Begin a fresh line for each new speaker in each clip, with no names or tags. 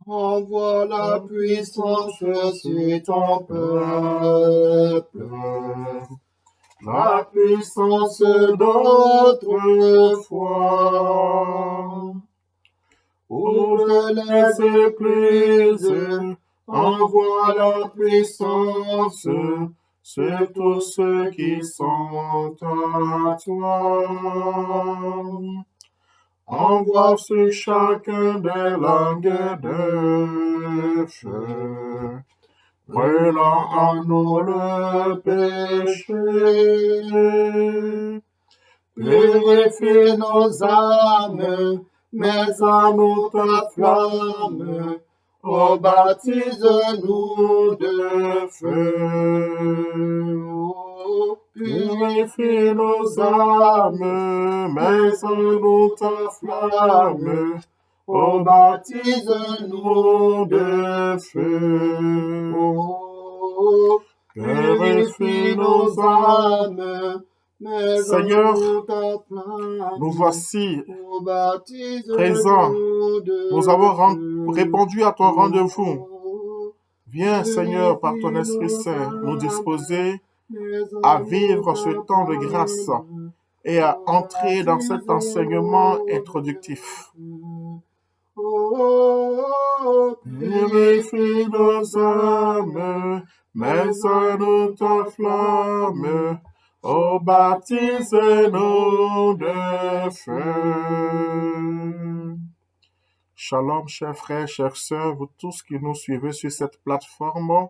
Envoie la puissance sur ton peuple, la puissance d'autrefois. Ouvre les écluses, envoie la puissance sur tous ceux qui sont à toi. Envoie sur chacun des langues de feu, brûlant en nous le péché. Purifie nos âmes, mets en nous ta flamme, oh, baptise-nous de feu. Oh, purifie nos âmes, mets en nous ta flamme, oh, baptise-nous de feu. Oh, purifie nos âmes, Seigneur, nous voici présents. Nous avons répondu à ton rendez-vous. Viens, Seigneur, par ton Esprit Saint, nous disposer à vivre ce temps de grâce et à entrer dans cet enseignement introductif. Purifie nos âmes, mets en nous ta flamme, oh, baptise-nous de feu. Shalom, chers frères, chères sœurs, vous tous qui nous suivez sur cette plateforme.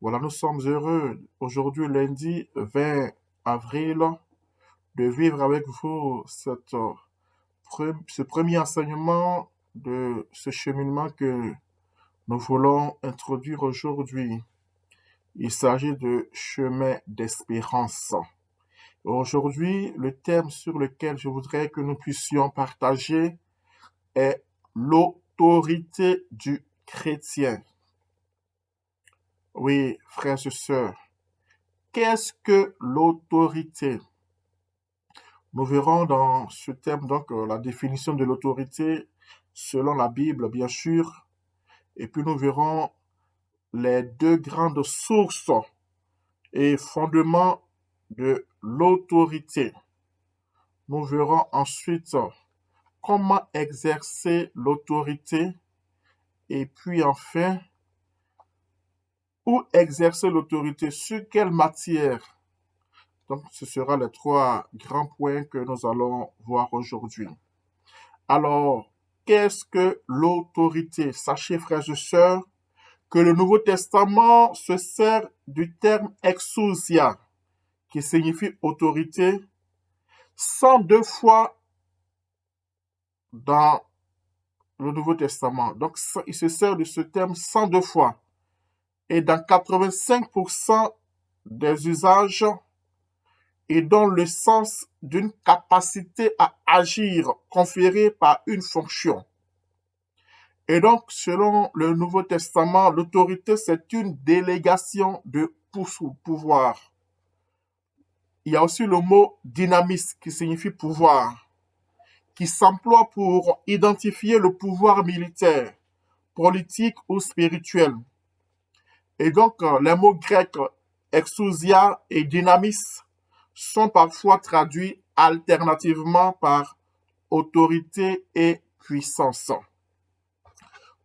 Voilà, nous sommes heureux aujourd'hui, lundi 20 avril, de vivre avec vous ce premier enseignement de ce cheminement que nous voulons introduire aujourd'hui. Il s'agit de chemin d'espérance. Aujourd'hui, le thème sur lequel je voudrais que nous puissions partager est l'autorité du chrétien. Oui, frères et sœurs, qu'est-ce que l'autorité? Nous verrons dans ce thème donc la définition de l'autorité selon la Bible, bien sûr, et puis nous verrons les deux grandes sources et fondements de l'autorité. Nous verrons ensuite comment exercer l'autorité et puis enfin, où exercer l'autorité, sur quelle matière. Donc, ce sera les trois grands points que nous allons voir aujourd'hui. Alors, qu'est-ce que l'autorité? Sachez, frères et sœurs, que le Nouveau Testament se sert du terme exousia, qui signifie autorité, 102 fois dans le Nouveau Testament. Donc, il se sert de ce terme 102 fois. Et dans 85% des usages, il donne le sens d'une capacité à agir conférée par une fonction. Et donc, selon le Nouveau Testament, l'autorité, c'est une délégation de pouvoir. Il y a aussi le mot dynamis qui signifie pouvoir, qui s'emploie pour identifier le pouvoir militaire, politique ou spirituel. Et donc, les mots grecs exousia et dynamis sont parfois traduits alternativement par autorité et puissance.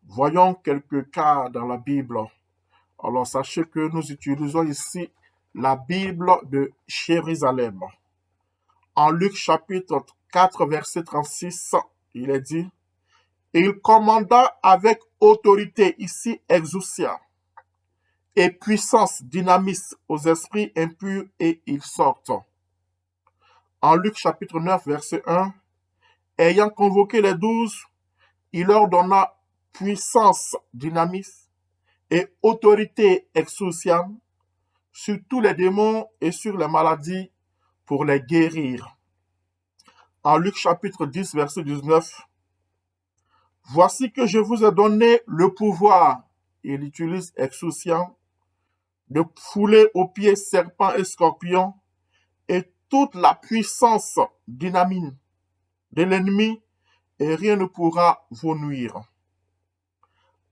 Voyons quelques cas dans la Bible. Alors, sachez que nous utilisons ici la Bible de Jérusalem. En Luc chapitre 4, verset 36, il est dit « Et il commanda avec autorité, ici exousia, et puissance, dynamis aux esprits impurs, et ils sortent. » En Luc chapitre 9, verset 1, « Ayant convoqué les 12, il leur donna puissance, dynamis, et autorité, exousia, sur tous les démons et sur les maladies pour les guérir. » En Luc chapitre 10, verset 19, « Voici que je vous ai donné le pouvoir, il utilise exousia, de fouler aux pieds serpents et scorpions, et toute la puissance dynamique de l'ennemi, et rien ne pourra vous nuire. »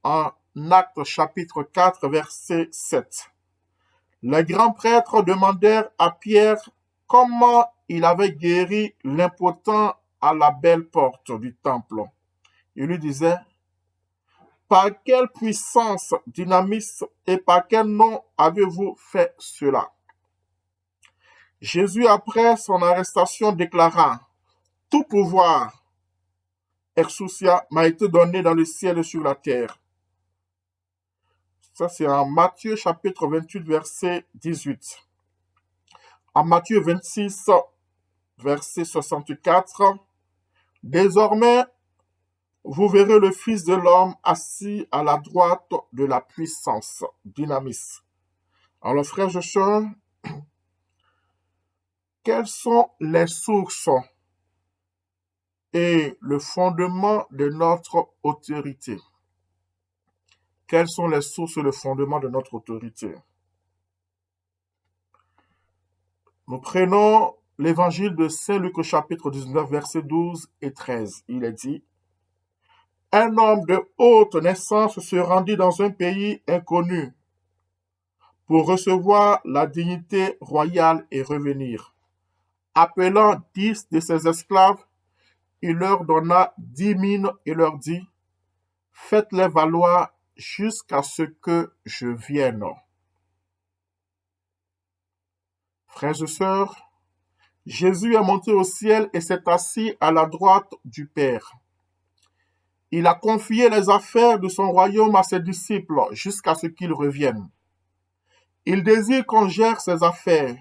en Actes chapitre 4, verset 7. Les grands prêtres demandèrent à Pierre comment il avait guéri l'impotent à la belle porte du temple. Il lui disait, par quelle puissance, dynamis, et par quel nom avez-vous fait cela? Jésus, après son arrestation, déclara, tout pouvoir, exousia, m'a été donné dans le ciel et sur la terre. Ça, c'est en Matthieu chapitre 28, verset 18. En Matthieu 26, verset 64, désormais, vous verrez le Fils de l'homme assis à la droite de la puissance, dynamis. Alors, frères et sœurs, quelles sont les sources et le fondement de notre autorité? Quelles sont les sources et le fondement de notre autorité? Nous prenons l'évangile de Saint Luc au chapitre 19, versets 12 et 13. Il est dit, un homme de haute naissance se rendit dans un pays inconnu pour recevoir la dignité royale et revenir. Appelant 10 de ses esclaves, il leur donna 10 mines et leur dit, faites-les valoir jusqu'à ce que je vienne. Frères et sœurs, Jésus est monté au ciel et s'est assis à la droite du Père. Il a confié les affaires de son royaume à ses disciples jusqu'à ce qu'ils reviennent. Il désire qu'on gère ses affaires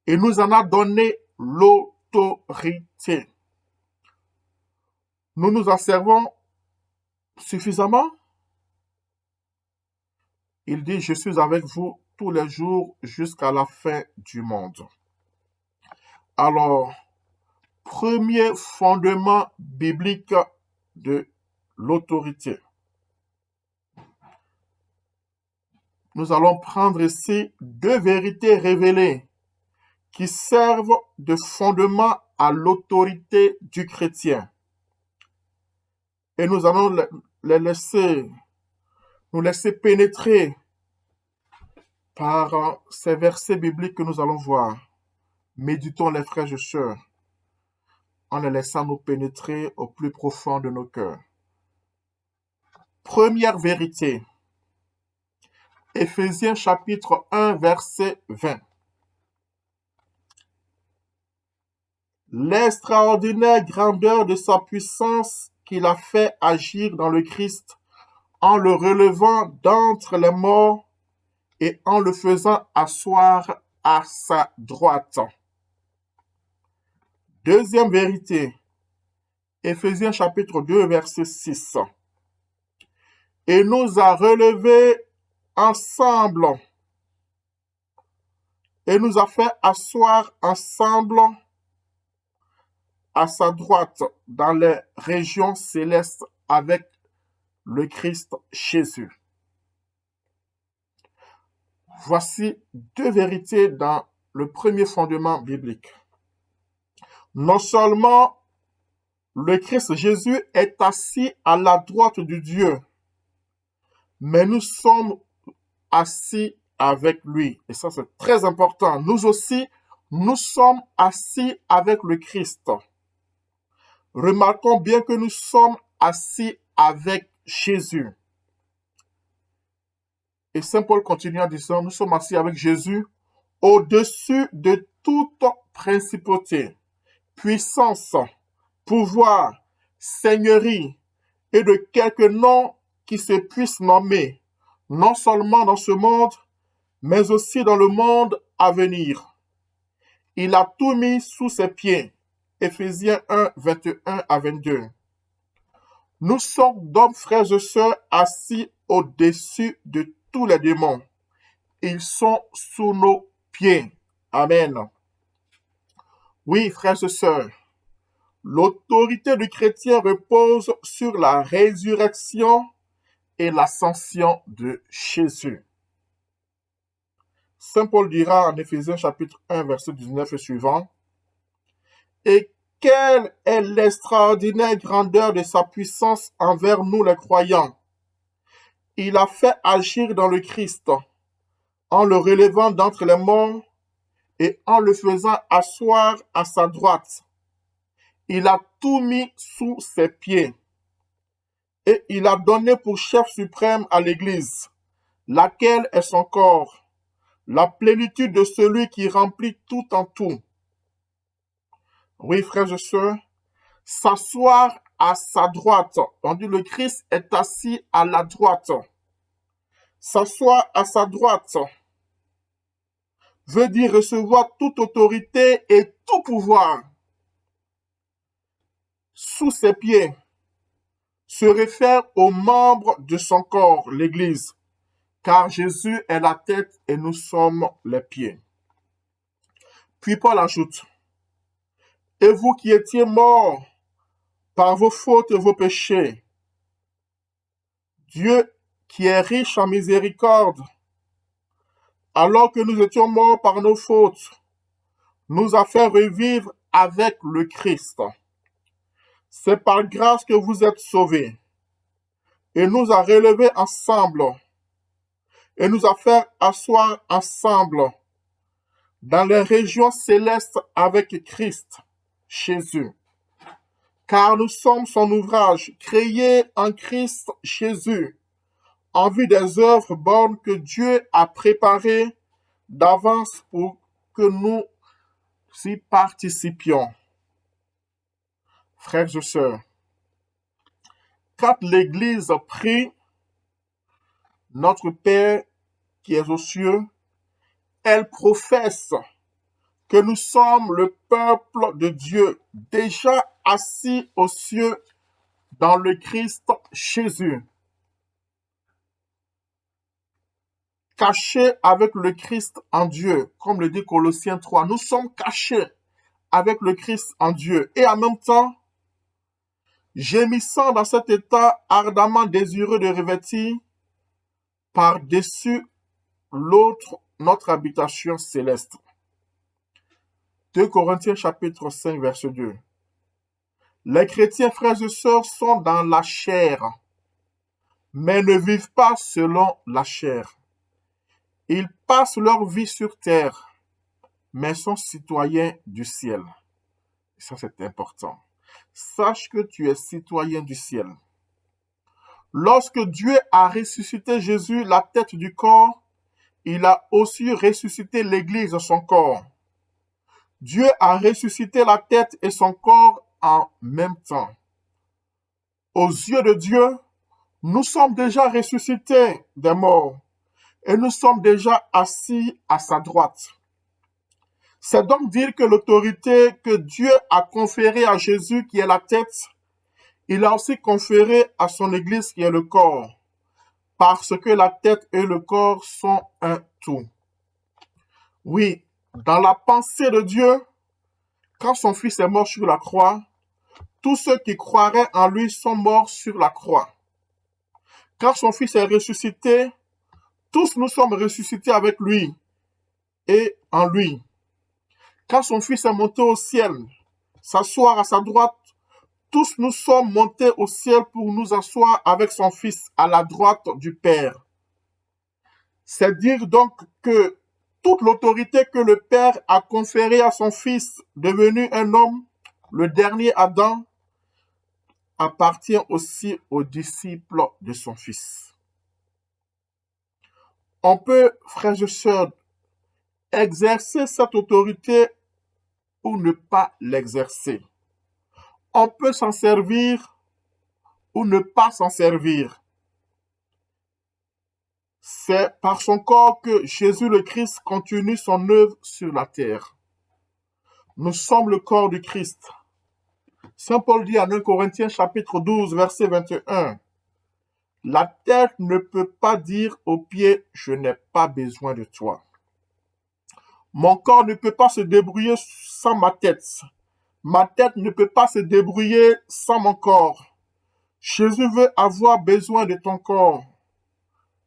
et nous en a donné l'autorité. Nous nous en servons suffisamment? Il dit, je suis avec vous tous les jours jusqu'à la fin du monde. Alors, premier fondement biblique de l'autorité. Nous allons prendre ici deux vérités révélées qui servent de fondement à l'autorité du chrétien. Et nous allons nous laisser pénétrer par ces versets bibliques que nous allons voir. Méditons les frères et sœurs en les laissant nous pénétrer au plus profond de nos cœurs. Première vérité, Éphésiens chapitre 1, verset 20. L'extraordinaire grandeur de sa puissance qu'il a fait agir dans le Christ en le relevant d'entre les morts et en le faisant asseoir à sa droite. Deuxième vérité, Éphésiens chapitre 2, verset 6. Et nous a relevés ensemble et nous a fait asseoir ensemble à sa droite dans les régions célestes avec le Christ Jésus. Voici deux vérités dans le premier fondement biblique. Non seulement le Christ Jésus est assis à la droite de Dieu, mais nous sommes assis avec lui. Et ça, c'est très important. Nous aussi, nous sommes assis avec le Christ. Remarquons bien que nous sommes assis avec Jésus. Et Saint Paul continue en disant, nous sommes assis avec Jésus au-dessus de toute principauté, puissance, pouvoir, seigneurie et de quelque nom qui se puisse nommer, non seulement dans ce monde, mais aussi dans le monde à venir. Il a tout mis sous ses pieds. Éphésiens 1, 21 à 22. Nous sommes donc, frères et sœurs, assis au-dessus de tous les démons. Ils sont sous nos pieds. Amen. Oui, frères et sœurs, l'autorité du chrétien repose sur la résurrection et l'ascension de Jésus. Saint Paul dira en Éphésiens chapitre 1, verset 19 et suivant, « Et Quelle est l'extraordinaire grandeur de sa puissance envers nous les croyants. Il a fait agir dans le Christ, en le relevant d'entre les morts et en le faisant asseoir à sa droite. Il a tout mis sous ses pieds et il a donné pour chef suprême à l'Église, laquelle est son corps, la plénitude de celui qui remplit tout en tout. Oui, frères et sœurs, s'asseoir à sa droite. On dit le Christ est assis à la droite. S'asseoir à sa droite veut dire recevoir toute autorité et tout pouvoir sous ses pieds. Se réfère aux membres de son corps, l'Église, car Jésus est la tête et nous sommes les pieds. Puis Paul ajoute, et vous qui étiez morts par vos fautes et vos péchés, Dieu qui est riche en miséricorde, alors que nous étions morts par nos fautes, nous a fait revivre avec le Christ. C'est par grâce que vous êtes sauvés, et nous a relevés ensemble, et nous a fait asseoir ensemble dans les régions célestes avec Christ, Jésus. Car nous sommes son ouvrage, créé en Christ Jésus, en vue des œuvres bonnes que Dieu a préparées d'avance pour que nous y participions. Frères et sœurs, quand l'Église prie, notre Père qui est aux cieux, elle professe que nous sommes le peuple de Dieu, déjà assis aux cieux dans le Christ Jésus, cachés avec le Christ en Dieu, comme le dit Colossiens 3. Nous sommes cachés avec le Christ en Dieu et en même temps, gémissant dans cet état ardemment désireux de revêtir par-dessus l'autre notre habitation céleste. 2 Corinthiens chapitre 5 verset 2. Les chrétiens frères et sœurs sont dans la chair, mais ne vivent pas selon la chair. Ils passent leur vie sur terre, mais sont citoyens du ciel. Et ça, c'est important. Sache que tu es citoyen du ciel. Lorsque Dieu a ressuscité Jésus, la tête du corps, il a aussi ressuscité l'Église, son corps. Dieu a ressuscité la tête et son corps en même temps. Aux yeux de Dieu, nous sommes déjà ressuscités des morts et nous sommes déjà assis à sa droite. C'est donc dire que l'autorité que Dieu a conférée à Jésus, qui est la tête, il a aussi conféré à son Église, qui est le corps, parce que la tête et le corps sont un tout. Oui, dans la pensée de Dieu, quand son Fils est mort sur la croix, tous ceux qui croiraient en lui sont morts sur la croix. Quand son Fils est ressuscité, tous nous sommes ressuscités avec lui et en lui. Quand son Fils est monté au ciel, s'asseoir à sa droite, tous nous sommes montés au ciel pour nous asseoir avec son Fils à la droite du Père. C'est dire donc que toute l'autorité que le Père a conférée à son Fils, devenu un homme, le dernier Adam, appartient aussi aux disciples de son Fils. On peut, frères et sœurs, exercer cette autorité ou ne pas l'exercer. On peut s'en servir ou ne pas s'en servir. C'est par son corps que Jésus le Christ continue son œuvre sur la terre. Nous sommes le corps du Christ. Saint Paul dit en 1 Corinthiens chapitre 12 verset 21, « La tête ne peut pas dire aux pieds, je n'ai pas besoin de toi. Mon corps ne peut pas se débrouiller sans ma tête. Ma tête ne peut pas se débrouiller sans mon corps. Jésus veut avoir besoin de ton corps,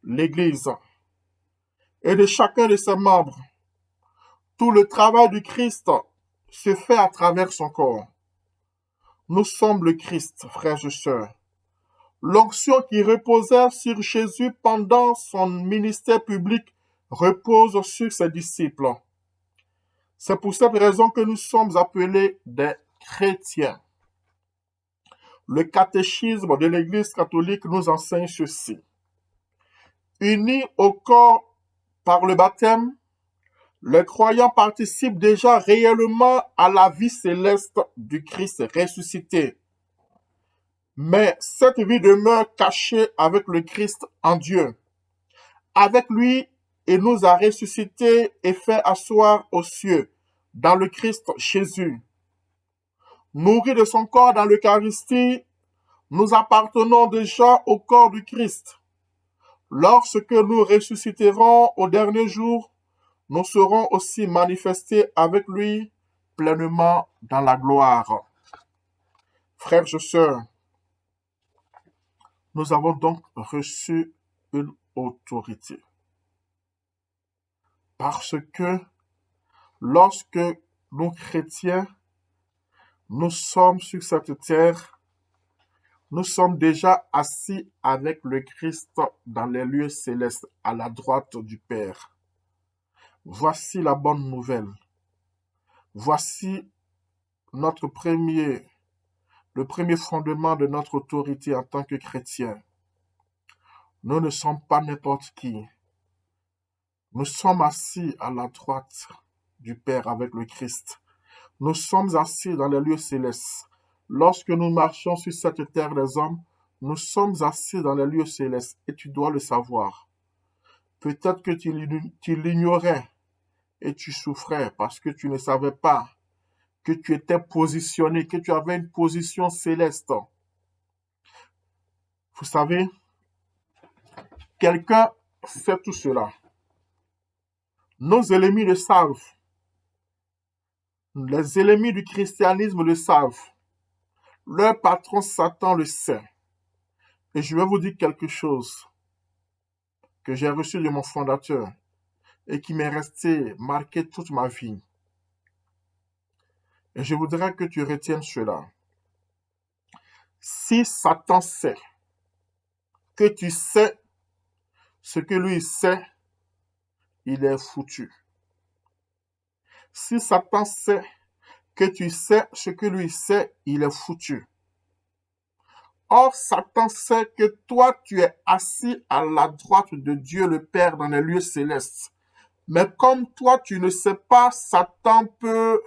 l'Église, et de chacun de ses membres. Tout le travail du Christ se fait à travers son corps. Nous sommes le Christ, frères et sœurs. L'onction qui reposait sur Jésus pendant son ministère public repose sur ses disciples. C'est pour cette raison que nous sommes appelés des chrétiens. Le catéchisme de l'Église catholique nous enseigne ceci. Unis au corps par le baptême, les croyants participent déjà réellement à la vie céleste du Christ ressuscité. Mais cette vie demeure cachée avec le Christ en Dieu. Avec lui, il nous a ressuscités et fait asseoir aux cieux, dans le Christ Jésus. Nourris de son corps dans l'Eucharistie, nous appartenons déjà au corps du Christ. Lorsque nous ressusciterons au dernier jour, nous serons aussi manifestés avec lui pleinement dans la gloire. Frères et sœurs, nous avons donc reçu une autorité. Parce que lorsque nous chrétiens, nous sommes sur cette terre, nous sommes déjà assis avec le Christ dans les lieux célestes à la droite du Père. Voici la bonne nouvelle. Voici le premier fondement de notre autorité en tant que chrétiens. Nous ne sommes pas n'importe qui. Nous sommes assis à la droite du Père avec le Christ. Nous sommes assis dans les lieux célestes. Lorsque nous marchons sur cette terre des hommes, nous sommes assis dans les lieux célestes et tu dois le savoir. Peut-être que tu l'ignorais et tu souffrais parce que tu ne savais pas que tu étais positionné, que tu avais une position céleste. Vous savez, quelqu'un sait tout cela. Nos ennemis le savent. Les ennemis du christianisme le savent. Leur patron Satan le sait. Et je vais vous dire quelque chose que j'ai reçu de mon fondateur et qui m'est resté marqué toute ma vie. Et je voudrais que tu retiennes cela. Si Satan sait que tu sais ce que lui sait, il est foutu. Si Satan sait que tu sais ce que lui sait, il est foutu. Or, Satan sait que toi, tu es assis à la droite de Dieu le Père dans les lieux célestes. Mais comme toi, tu ne sais pas, Satan peut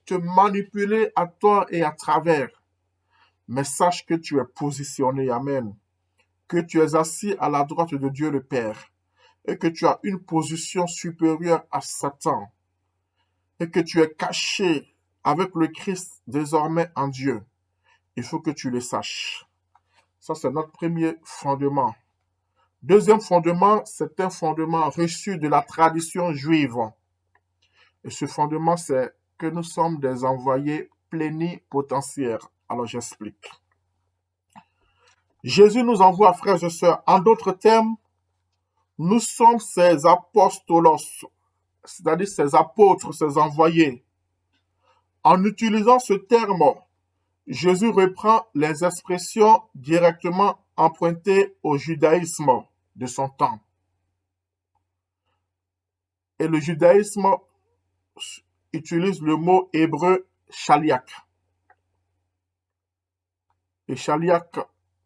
te manipuler à tort et à travers. Mais sache que tu es positionné, amen. Que tu es assis à la droite de Dieu le Père. Et que tu as une position supérieure à Satan. Et que tu es caché avec le Christ désormais en Dieu. Il faut que tu le saches. Ça, c'est notre premier fondement. Deuxième fondement, c'est un fondement reçu de la tradition juive. Et ce fondement, c'est que nous sommes des envoyés plénipotentiaires. Alors, j'explique. Jésus nous envoie, frères et sœurs. En d'autres termes, nous sommes ses apostolos, c'est-à-dire ses apôtres, ses envoyés. En utilisant ce terme, Jésus reprend les expressions directement empruntées au judaïsme de son temps. Et le judaïsme utilise le mot hébreu shaliach. Et shaliach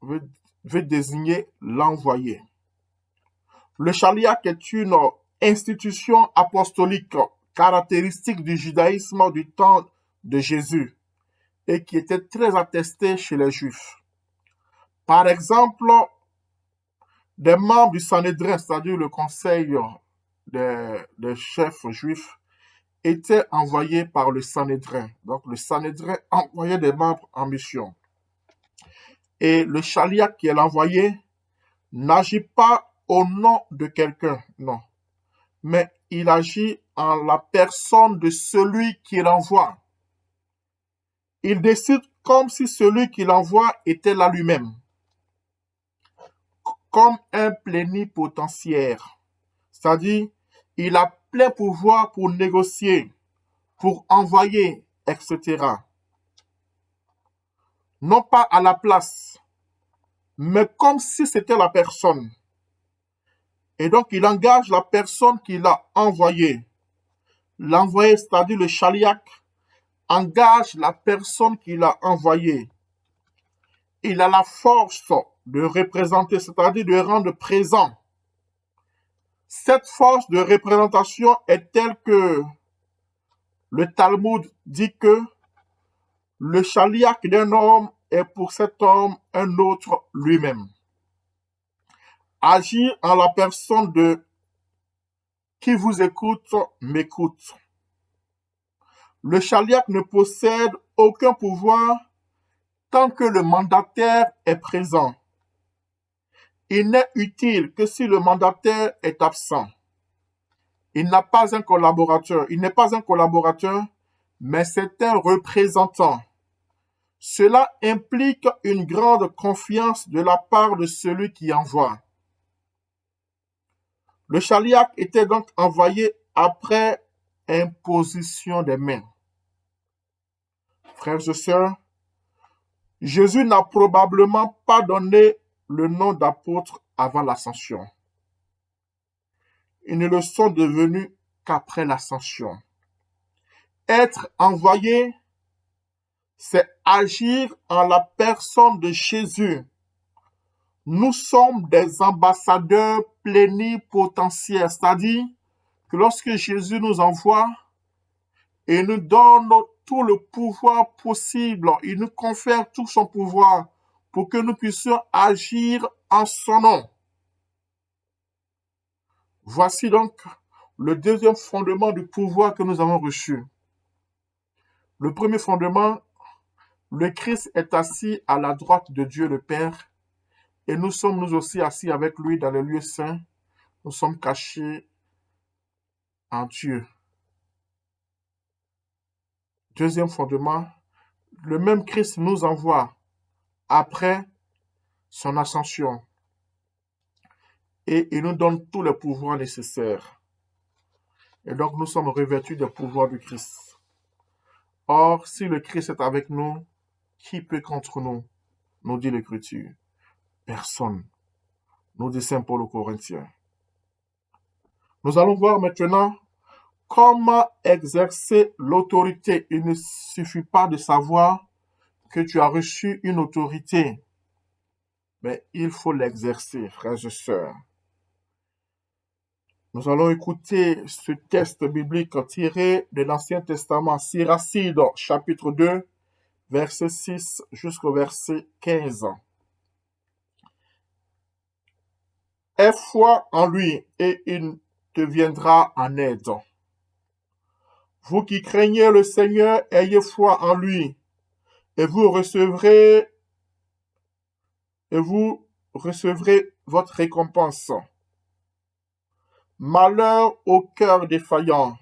veut désigner l'envoyé. Le shaliach est une institution apostolique caractéristique du judaïsme du temps de Jésus et qui était très attestée chez les Juifs. Par exemple, des membres du Sanhédrin, c'est-à-dire le conseil des chefs juifs, étaient envoyés par le Sanhédrin. Donc le Sanhédrin envoyait des membres en mission. Et le shaliach qui est l'envoyé n'agit pas au nom de quelqu'un, non. Mais il agit en la personne de celui qui l'envoie. Il décide comme si celui qui l'envoie était là lui-même. Comme un plénipotentiaire. C'est-à-dire, il a plein pouvoir pour négocier, pour envoyer, etc. non pas à la place, mais comme si c'était la personne. Et donc, il engage la personne qu'il a envoyée. L'envoyé, c'est-à-dire le chaliac, engage la personne qu'il a envoyée. Il a la force de représenter, c'est-à-dire de rendre présent. Cette force de représentation est telle que le Talmud dit que le chaliac d'un homme est pour cet homme un autre lui-même. Agir en la personne de qui vous écoute m'écoute. Le chaliac ne possède aucun pouvoir tant que le mandataire est présent. Il n'est utile que si le mandataire est absent. Il n'est pas un collaborateur, mais c'est un représentant. Cela implique une grande confiance de la part de celui qui envoie. Le chaliac était donc envoyé après imposition des mains. Frères et sœurs, Jésus n'a probablement pas donné le nom d'apôtre avant l'ascension. Ils ne le sont devenus qu'après l'ascension. Être envoyé, c'est agir en la personne de Jésus. Nous sommes des ambassadeurs plénipotentiaires, c'est-à-dire que lorsque Jésus nous envoie, il nous donne tout le pouvoir possible, il nous confère tout son pouvoir pour que nous puissions agir en son nom. Voici donc le deuxième fondement du pouvoir que nous avons reçu. Le premier fondement, le Christ est assis à la droite de Dieu le Père et nous sommes nous aussi assis avec lui dans les lieux saints. Nous sommes cachés en Dieu. Deuxième fondement, le même Christ nous envoie après son ascension et il nous donne tous les pouvoirs nécessaires. Et donc nous sommes revêtus des pouvoirs du Christ. Or, si le Christ est avec nous, qui peut contre nous, nous dit l'Écriture? Personne, nous dit Saint Paul aux Corinthiens. Nous allons voir maintenant comment exercer l'autorité. Il ne suffit pas de savoir que tu as reçu une autorité, mais il faut l'exercer, frères et sœurs. Nous allons écouter ce texte biblique tiré de l'Ancien Testament, Siracide, chapitre 2, verset 6 jusqu'au verset 15. Aie foi en lui et il te viendra en aide. Vous qui craignez le Seigneur, ayez foi en lui et vous recevrez votre récompense. Malheur au cœur défaillant,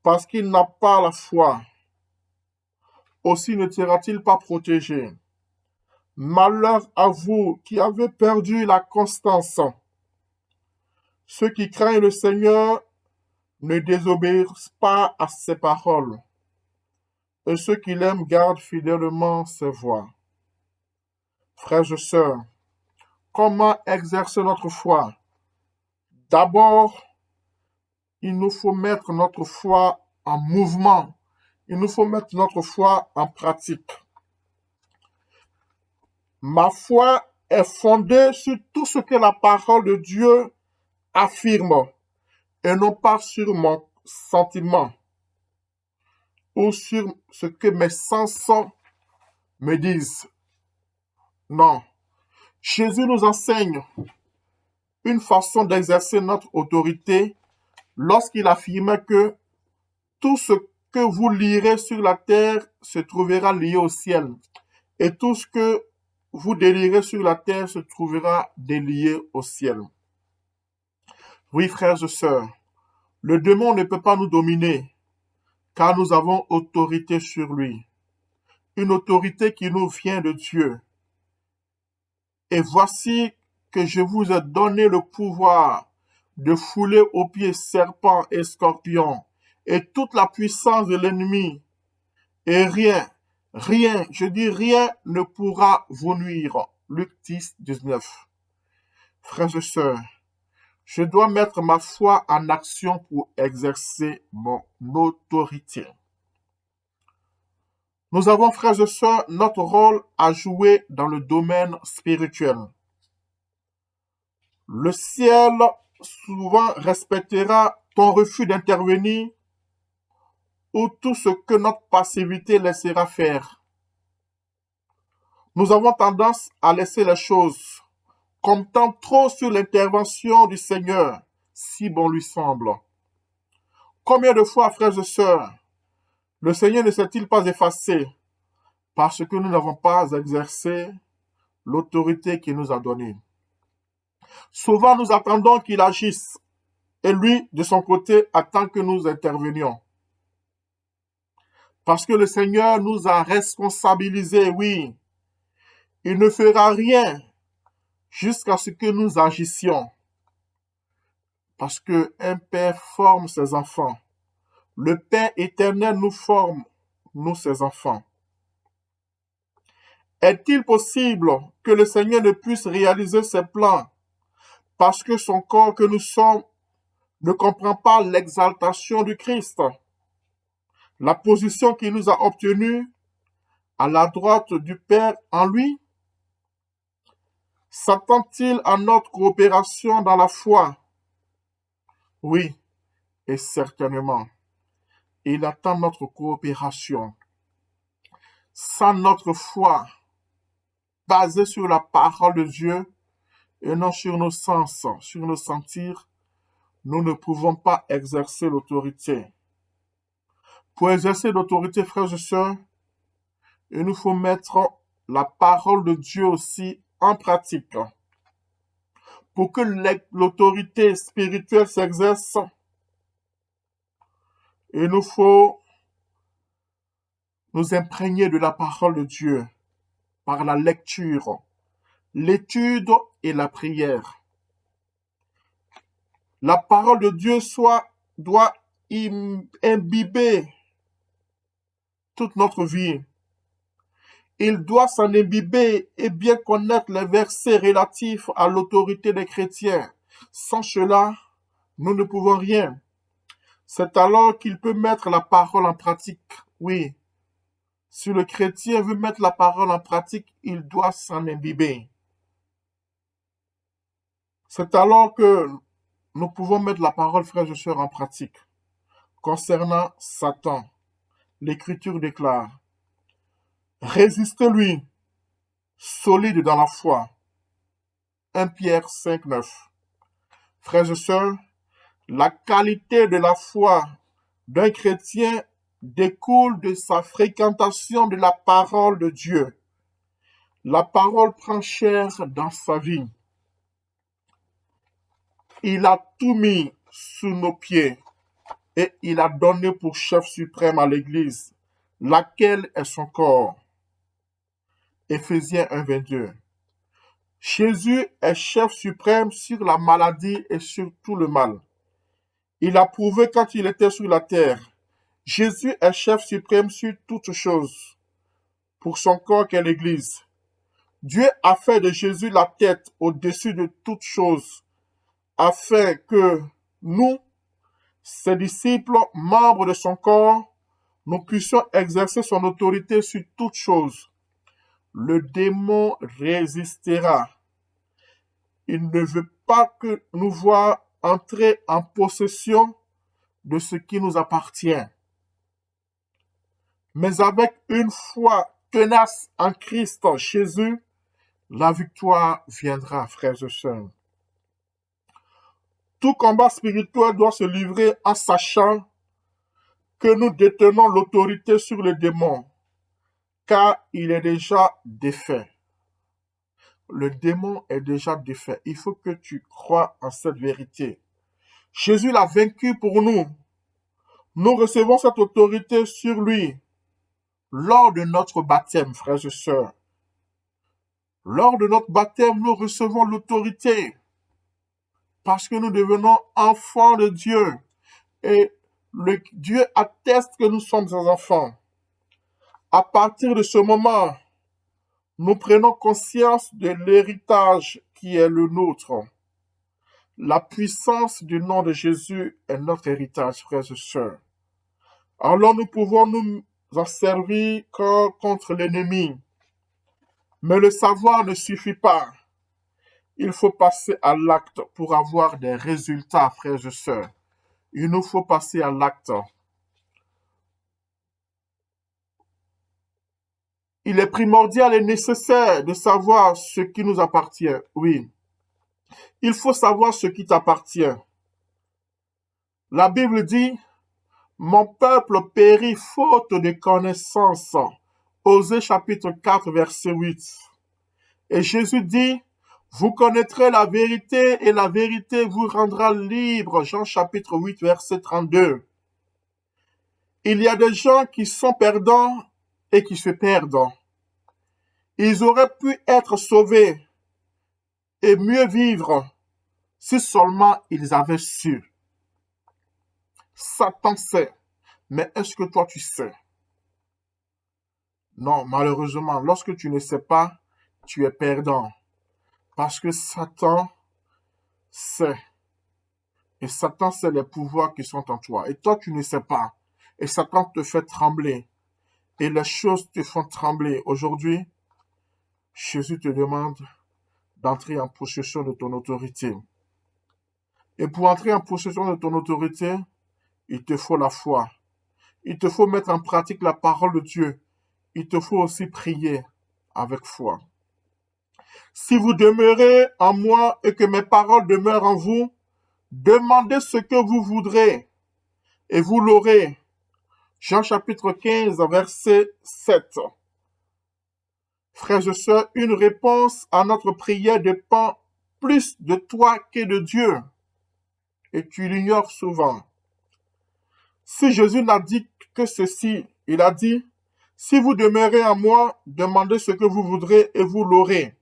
parce qu'il n'a pas la foi. Aussi ne sera-t-il pas protégé. Malheur à vous qui avez perdu la constance. Ceux qui craignent le Seigneur ne désobéissent pas à ses paroles, et ceux qui l'aiment gardent fidèlement ses voies. Frères et sœurs, comment exercer notre foi? D'abord, il nous faut mettre notre foi en mouvement. Il nous faut mettre notre foi en pratique. Ma foi est fondée sur tout ce que la parole de Dieu affirme et non pas sur mon sentiment ou sur ce que mes sens me disent. Non. Jésus nous enseigne une façon d'exercer notre autorité lorsqu'il affirmait que tout ce que vous lirez sur la terre se trouvera lié au ciel et tout ce que vous délirez sur la terre se trouvera délié au ciel. Oui, frères et sœurs, le démon ne peut pas nous dominer car nous avons autorité sur lui, une autorité qui nous vient de Dieu. Et voici que je vous ai donné le pouvoir de fouler aux pieds serpents et scorpions et toute la puissance de l'ennemi, et rien Rien, je dis rien ne pourra vous nuire. Luc 10, 19. Frères et sœurs, je dois mettre ma foi en action pour exercer mon autorité. Nous avons, frères et sœurs, notre rôle à jouer dans le domaine spirituel. Le ciel souvent respectera ton refus d'intervenir ou tout ce que notre passivité laissera faire. Nous avons tendance à laisser les choses, comptant trop sur l'intervention du Seigneur, si bon lui semble. Combien de fois, frères et sœurs, le Seigneur ne s'est-il pas effacé parce que nous n'avons pas exercé l'autorité qu'il nous a donnée? Souvent, nous attendons qu'il agisse et lui, de son côté, attend que nous intervenions. Parce que le Seigneur nous a responsabilisés, oui. Il ne fera rien jusqu'à ce que nous agissions. Parce qu'un père forme ses enfants. Le Père éternel nous forme, nous ses enfants. Est-il possible que le Seigneur ne puisse réaliser ses plans parce que son corps que nous sommes ne comprend pas l'exaltation du Christ, la position qu'il nous a obtenue à la droite du Père en lui? S'attend-il à notre coopération dans la foi? Oui, et certainement. Il attend notre coopération. Sans notre foi, basée sur la parole de Dieu et non sur nos sens, sur nos sentirs, nous ne pouvons pas exercer l'autorité. Pour exercer l'autorité, frères et sœurs, il nous faut mettre la parole de Dieu aussi en pratique. Pour que l'autorité spirituelle s'exerce, il nous faut nous imprégner de la parole de Dieu par la lecture, l'étude et la prière. La parole de Dieu doit imbiber toute notre vie. Il doit s'en imbiber et bien connaître les versets relatifs à l'autorité des chrétiens. Sans cela, nous ne pouvons rien. C'est alors qu'il peut mettre la parole en pratique. Oui, si le chrétien veut mettre la parole en pratique, il doit s'en imbiber. C'est alors que nous pouvons mettre la parole, frères et sœurs, en pratique. Concernant Satan, l'Écriture déclare: résistez-lui, solide dans la foi. 1 Pierre 5, 9. Frères et sœurs, la qualité de la foi d'un chrétien découle de sa fréquentation de la parole de Dieu. La parole prend chair dans sa vie. Il a tout mis sous nos pieds et il a donné pour chef suprême à l'Église, laquelle est son corps. Éphésiens 1, 22. Jésus est chef suprême sur la maladie et sur tout le mal. Il a prouvé quand il était sur la terre. Jésus est chef suprême sur toutes choses, pour son corps qu'est l'Église. Dieu a fait de Jésus la tête au-dessus de toutes choses, afin que nous, ses disciples, membres de son corps, nous puissions exercer son autorité sur toutes choses. Le démon résistera. Il ne veut pas que nous voient entrer en possession de ce qui nous appartient. Mais avec une foi tenace en Christ Jésus, la victoire viendra, frères et sœurs. Tout combat spirituel doit se livrer en sachant que nous détenons l'autorité sur le démon, car il est déjà défait. Le démon est déjà défait. Il faut que tu crois en cette vérité. Jésus l'a vaincu pour nous. Nous recevons cette autorité sur lui lors de notre baptême, frères et sœurs. Lors de notre baptême, nous recevons l'autorité parce que nous devenons enfants de Dieu. Et Dieu atteste que nous sommes ses enfants. À partir de ce moment, nous prenons conscience de l'héritage qui est le nôtre. La puissance du nom de Jésus est notre héritage, frères et sœurs. Alors nous pouvons nous en servir contre l'ennemi. Mais le savoir ne suffit pas. Il faut passer à l'acte pour avoir des résultats, frères et sœurs. Il nous faut passer à l'acte. Il est primordial et nécessaire de savoir ce qui nous appartient. Oui, il faut savoir ce qui t'appartient. La Bible dit, mon peuple périt faute de connaissance. Osée chapitre 4, verset 8. Et Jésus dit, vous connaîtrez la vérité et la vérité vous rendra libre. Jean chapitre 8, verset 32. Il y a des gens qui sont perdants et qui se perdent. Ils auraient pu être sauvés et mieux vivre si seulement ils avaient su. Satan sait, mais est-ce que toi tu sais? Non, malheureusement, lorsque tu ne sais pas, tu es perdant. Parce que Satan sait. Et Satan sait les pouvoirs qui sont en toi. Et toi, tu ne sais pas. Et Satan te fait trembler. Et les choses te font trembler. Aujourd'hui, Jésus te demande d'entrer en possession de ton autorité. Et pour entrer en possession de ton autorité, il te faut la foi. Il te faut mettre en pratique la parole de Dieu. Il te faut aussi prier avec foi. Si vous demeurez en moi et que mes paroles demeurent en vous, demandez ce que vous voudrez et vous l'aurez. Jean chapitre 15, verset 7. Frères et sœurs, une réponse à notre prière dépend plus de toi que de Dieu. Et tu l'ignores souvent. Si Jésus n'a dit que ceci, il a dit, si vous demeurez en moi, demandez ce que vous voudrez et vous l'aurez.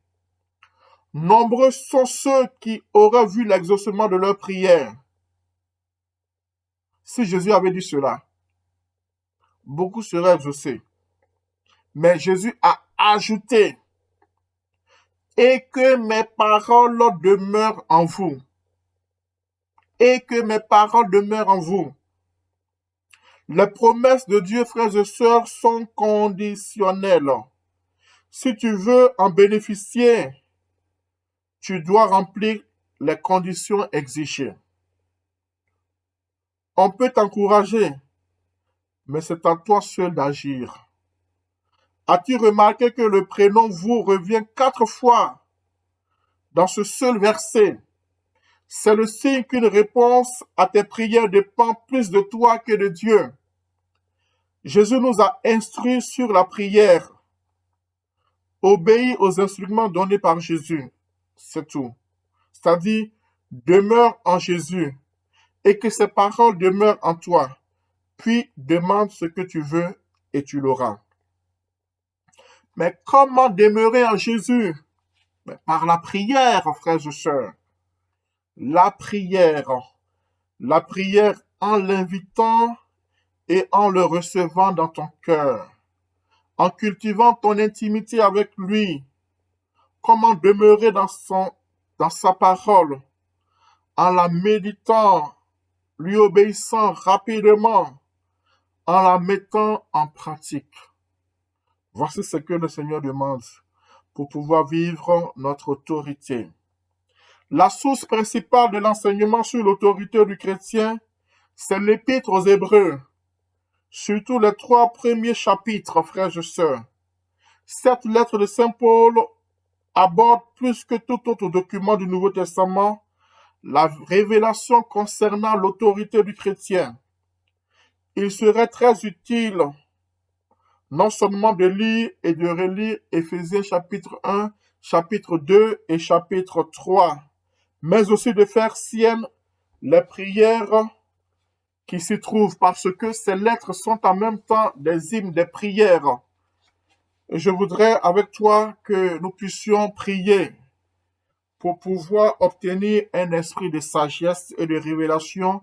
Nombreux sont ceux qui auraient vu l'exaucement de leur prière. Si Jésus avait dit cela, beaucoup seraient exaucés. Mais Jésus a ajouté, et que mes paroles demeurent en vous. Et que mes paroles demeurent en vous. Les promesses de Dieu, frères et sœurs, sont conditionnelles. Si tu veux en bénéficier, tu dois remplir les conditions exigées. On peut t'encourager, mais c'est à toi seul d'agir. As-tu remarqué que le prénom vous revient 4 fois dans ce seul verset? C'est le signe qu'une réponse à tes prières dépend plus de toi que de Dieu. Jésus nous a instruits sur la prière. Obéis aux instructions donnés par Jésus. C'est tout. C'est-à-dire, demeure en Jésus et que ses paroles demeurent en toi. Puis demande ce que tu veux et tu l'auras. Mais comment demeurer en Jésus? Par la prière, frères et sœurs. La prière en l'invitant et en le recevant dans ton cœur, en cultivant ton intimité avec lui. Comment demeurer dans sa parole, en la méditant, lui obéissant rapidement, en la mettant en pratique. Voici ce que le Seigneur demande pour pouvoir vivre notre autorité. La source principale de l'enseignement sur l'autorité du chrétien, c'est l'Épître aux Hébreux, surtout les 3 premiers chapitres, frères et sœurs. Cette lettre de Saint Paul aborde plus que tout autre document du Nouveau Testament la révélation concernant l'autorité du chrétien. Il serait très utile non seulement de lire et de relire Éphésiens chapitre 1, chapitre 2 et chapitre 3, mais aussi de faire sienne les prières qui s'y trouvent, parce que ces lettres sont en même temps des hymnes, des prières. Et je voudrais avec toi que nous puissions prier pour pouvoir obtenir un esprit de sagesse et de révélation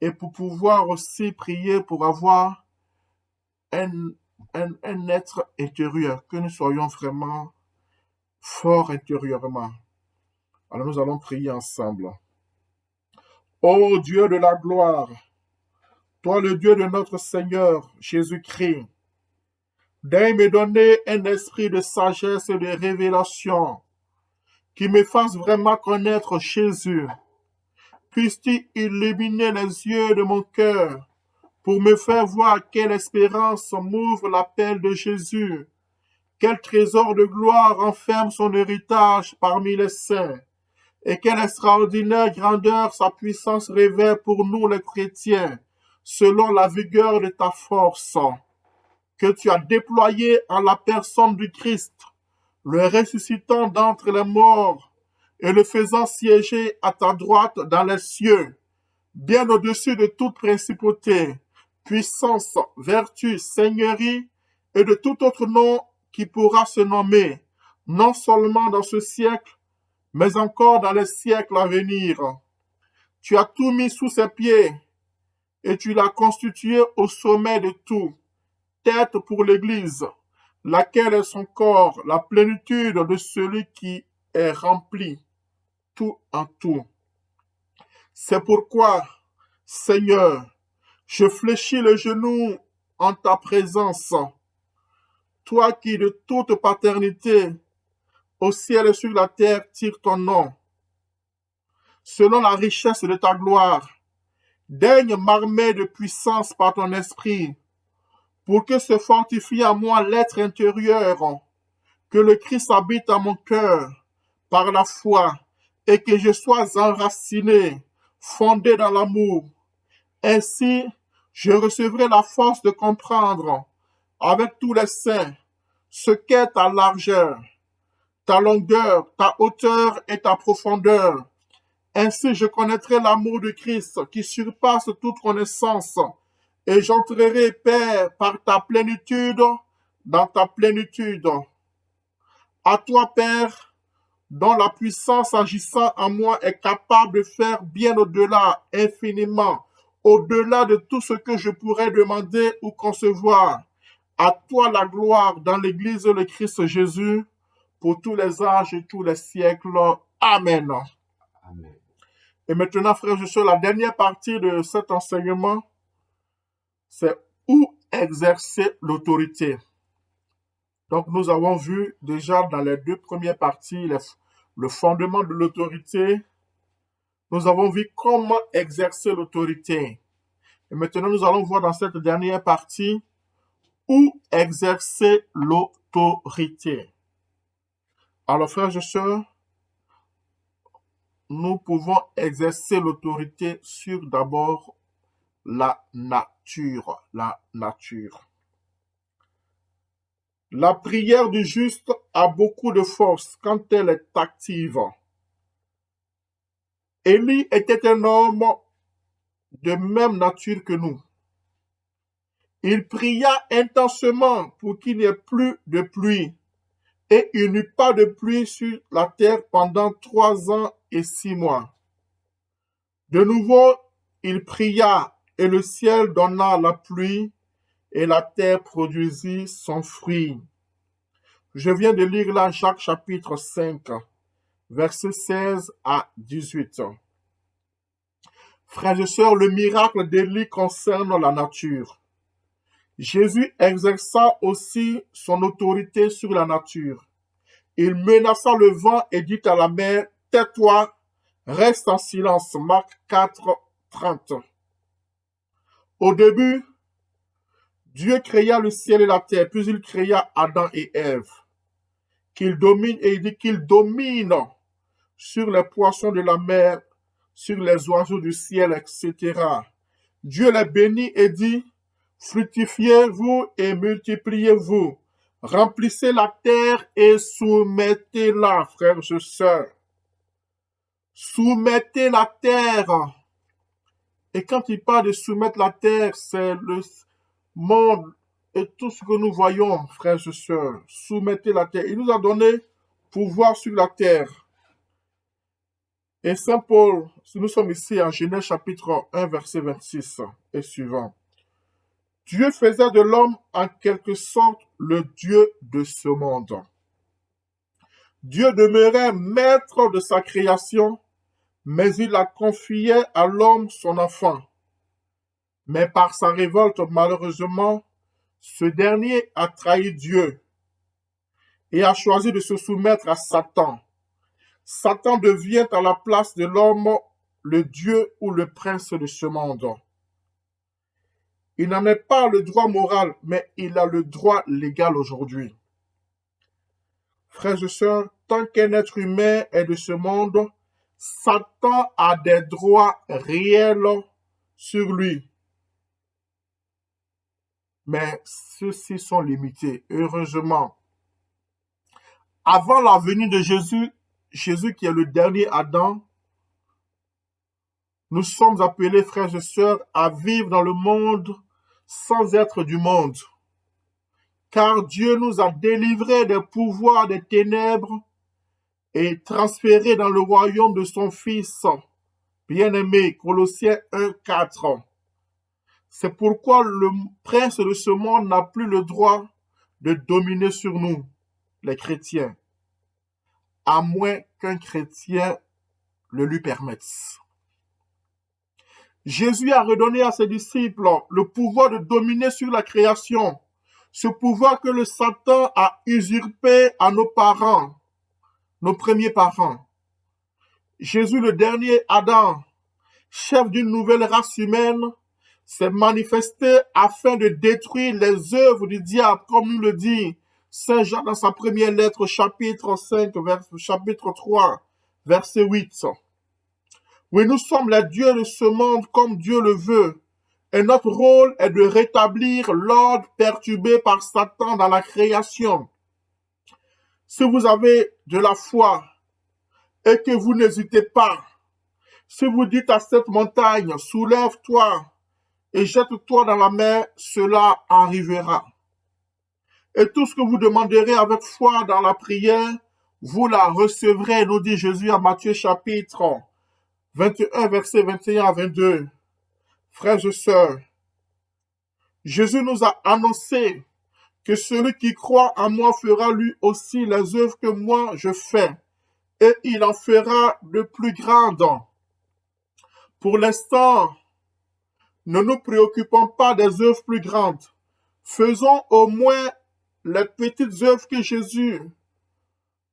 et pour pouvoir aussi prier pour avoir un un être intérieur, que nous soyons vraiment forts intérieurement. Alors nous allons prier ensemble. Ô Dieu de la gloire, toi le Dieu de notre Seigneur Jésus-Christ, daigne me donner un esprit de sagesse et de révélation qui me fasse vraiment connaître Jésus. Puisses-tu illuminer les yeux de mon cœur pour me faire voir quelle espérance m'ouvre l'appel de Jésus, quel trésor de gloire renferme son héritage parmi les saints, et quelle extraordinaire grandeur sa puissance révèle pour nous les chrétiens, selon la vigueur de ta force, que tu as déployée en la personne du Christ, le ressuscitant d'entre les morts et le faisant siéger à ta droite dans les cieux, bien au-dessus de toute principauté, puissance, vertu, seigneurie et de tout autre nom qui pourra se nommer, non seulement dans ce siècle, mais encore dans les siècles à venir. Tu as tout mis sous ses pieds et tu l'as constitué au sommet de tout, tête pour l'Église, laquelle est son corps, la plénitude de celui qui est rempli tout en tout. C'est pourquoi, Seigneur, je fléchis le genou en ta présence, toi qui de toute paternité, au ciel et sur la terre, tire ton nom. Selon la richesse de ta gloire, daigne m'armer de puissance par ton esprit, pour que se fortifie en moi l'être intérieur, que le Christ habite en mon cœur par la foi, et que je sois enraciné, fondé dans l'amour. Ainsi, je recevrai la force de comprendre, avec tous les saints, ce qu'est ta largeur, ta longueur, ta hauteur et ta profondeur. Ainsi, je connaîtrai l'amour de Christ qui surpasse toute connaissance, et j'entrerai, Père, par ta plénitude, dans ta plénitude. À toi, Père, dont la puissance agissant en moi est capable de faire bien au-delà, infiniment, au-delà de tout ce que je pourrais demander ou concevoir. À toi la gloire dans l'Église de Christ Jésus, pour tous les âges et tous les siècles. Amen.
Amen.
Et maintenant, frères et sœurs, la dernière partie de cet enseignement, c'est où exercer l'autorité. Donc, nous avons vu déjà dans les deux premières parties le fondement de l'autorité. Nous avons vu comment exercer l'autorité. Et maintenant, nous allons voir dans cette dernière partie où exercer l'autorité. Alors, frères et sœurs, nous pouvons exercer l'autorité sur d'abord la nature. La nature. La prière du juste a beaucoup de force quand elle est active. Élie était un homme de même nature que nous. Il pria intensément pour qu'il n'y ait plus de pluie, et il n'y eut pas de pluie sur la terre pendant 3 ans et 6 mois. De nouveau, il pria, et le ciel donna la pluie, et la terre produisit son fruit. Je viens de lire là Jacques chapitre 5, versets 16 à 18. Frères et sœurs, le miracle d'Élie concerne la nature. Jésus exerça aussi son autorité sur la nature. Il menaça le vent et dit à la mer, « Tais-toi, reste en silence. » Marc 4, 30. Au début, Dieu créa le ciel et la terre, puis il créa Adam et Ève. Qu'il domine, et il dit qu'il domine sur les poissons de la mer, sur les oiseaux du ciel, etc. Dieu les bénit et dit, fructifiez-vous et multipliez-vous, remplissez la terre et soumettez-la, frères et sœurs. Soumettez la terre. Et quand il parle de soumettre la terre, c'est le monde et tout ce que nous voyons, frères et sœurs. Soumettez la terre. Il nous a donné pouvoir sur la terre. Et Saint Paul, nous sommes ici en Genèse chapitre 1, verset 26 et suivant. Dieu faisait de l'homme en quelque sorte le Dieu de ce monde. Dieu demeurait maître de sa création, mais il a confié à l'homme son enfant. Mais par sa révolte, malheureusement, ce dernier a trahi Dieu et a choisi de se soumettre à Satan. Satan devient à la place de l'homme le Dieu ou le prince de ce monde. Il n'en est pas le droit moral, mais il a le droit légal aujourd'hui. Frères et sœurs, tant qu'un être humain est de ce monde, Satan a des droits réels sur lui. Mais ceux-ci sont limités, heureusement. Avant la venue de Jésus, Jésus qui est le dernier Adam, nous sommes appelés, frères et sœurs, à vivre dans le monde sans être du monde. Car Dieu nous a délivrés des pouvoirs des ténèbres et transférés dans le royaume de son Fils bien-aimé. Colossiens 1:4. C'est pourquoi le prince de ce monde n'a plus le droit de dominer sur nous, les chrétiens, à moins qu'un chrétien le lui permette. Jésus a redonné à ses disciples le pouvoir de dominer sur la création, ce pouvoir que le Satan a usurpé à nos parents, nos premiers parents. Jésus, le dernier Adam, chef d'une nouvelle race humaine, s'est manifesté afin de détruire les œuvres du diable, comme nous le dit Saint Jean dans sa première lettre, chapitre 5, chapitre 3, verset 8. Oui, nous sommes les dieux de ce monde comme Dieu le veut, et notre rôle est de rétablir l'ordre perturbé par Satan dans la création. Si vous avez de la foi et que vous n'hésitez pas, si vous dites à cette montagne, soulève-toi et jette-toi dans la mer, cela arrivera. Et tout ce que vous demanderez avec foi dans la prière, vous la recevrez, nous dit Jésus à Matthieu chapitre 21, verset 21 à 22. Frères et sœurs, Jésus nous a annoncé que celui qui croit en moi fera lui aussi les œuvres que moi je fais, et il en fera de plus grandes. Pour l'instant, ne nous préoccupons pas des œuvres plus grandes. Faisons au moins les petites œuvres que Jésus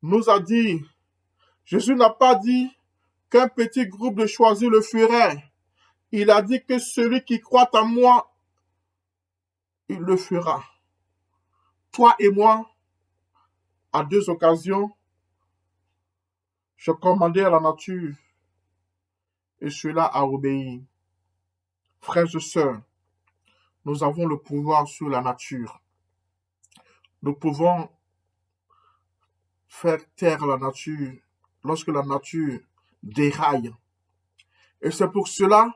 nous a dit. Jésus n'a pas dit qu'un petit groupe de choisis le ferait. Il a dit que celui qui croit en moi, il le fera. Toi et moi, à 2 occasions, je commandais à la nature et cela a obéi. Frères et sœurs, nous avons le pouvoir sur la nature. Nous pouvons faire taire la nature lorsque la nature déraille. Et c'est pour cela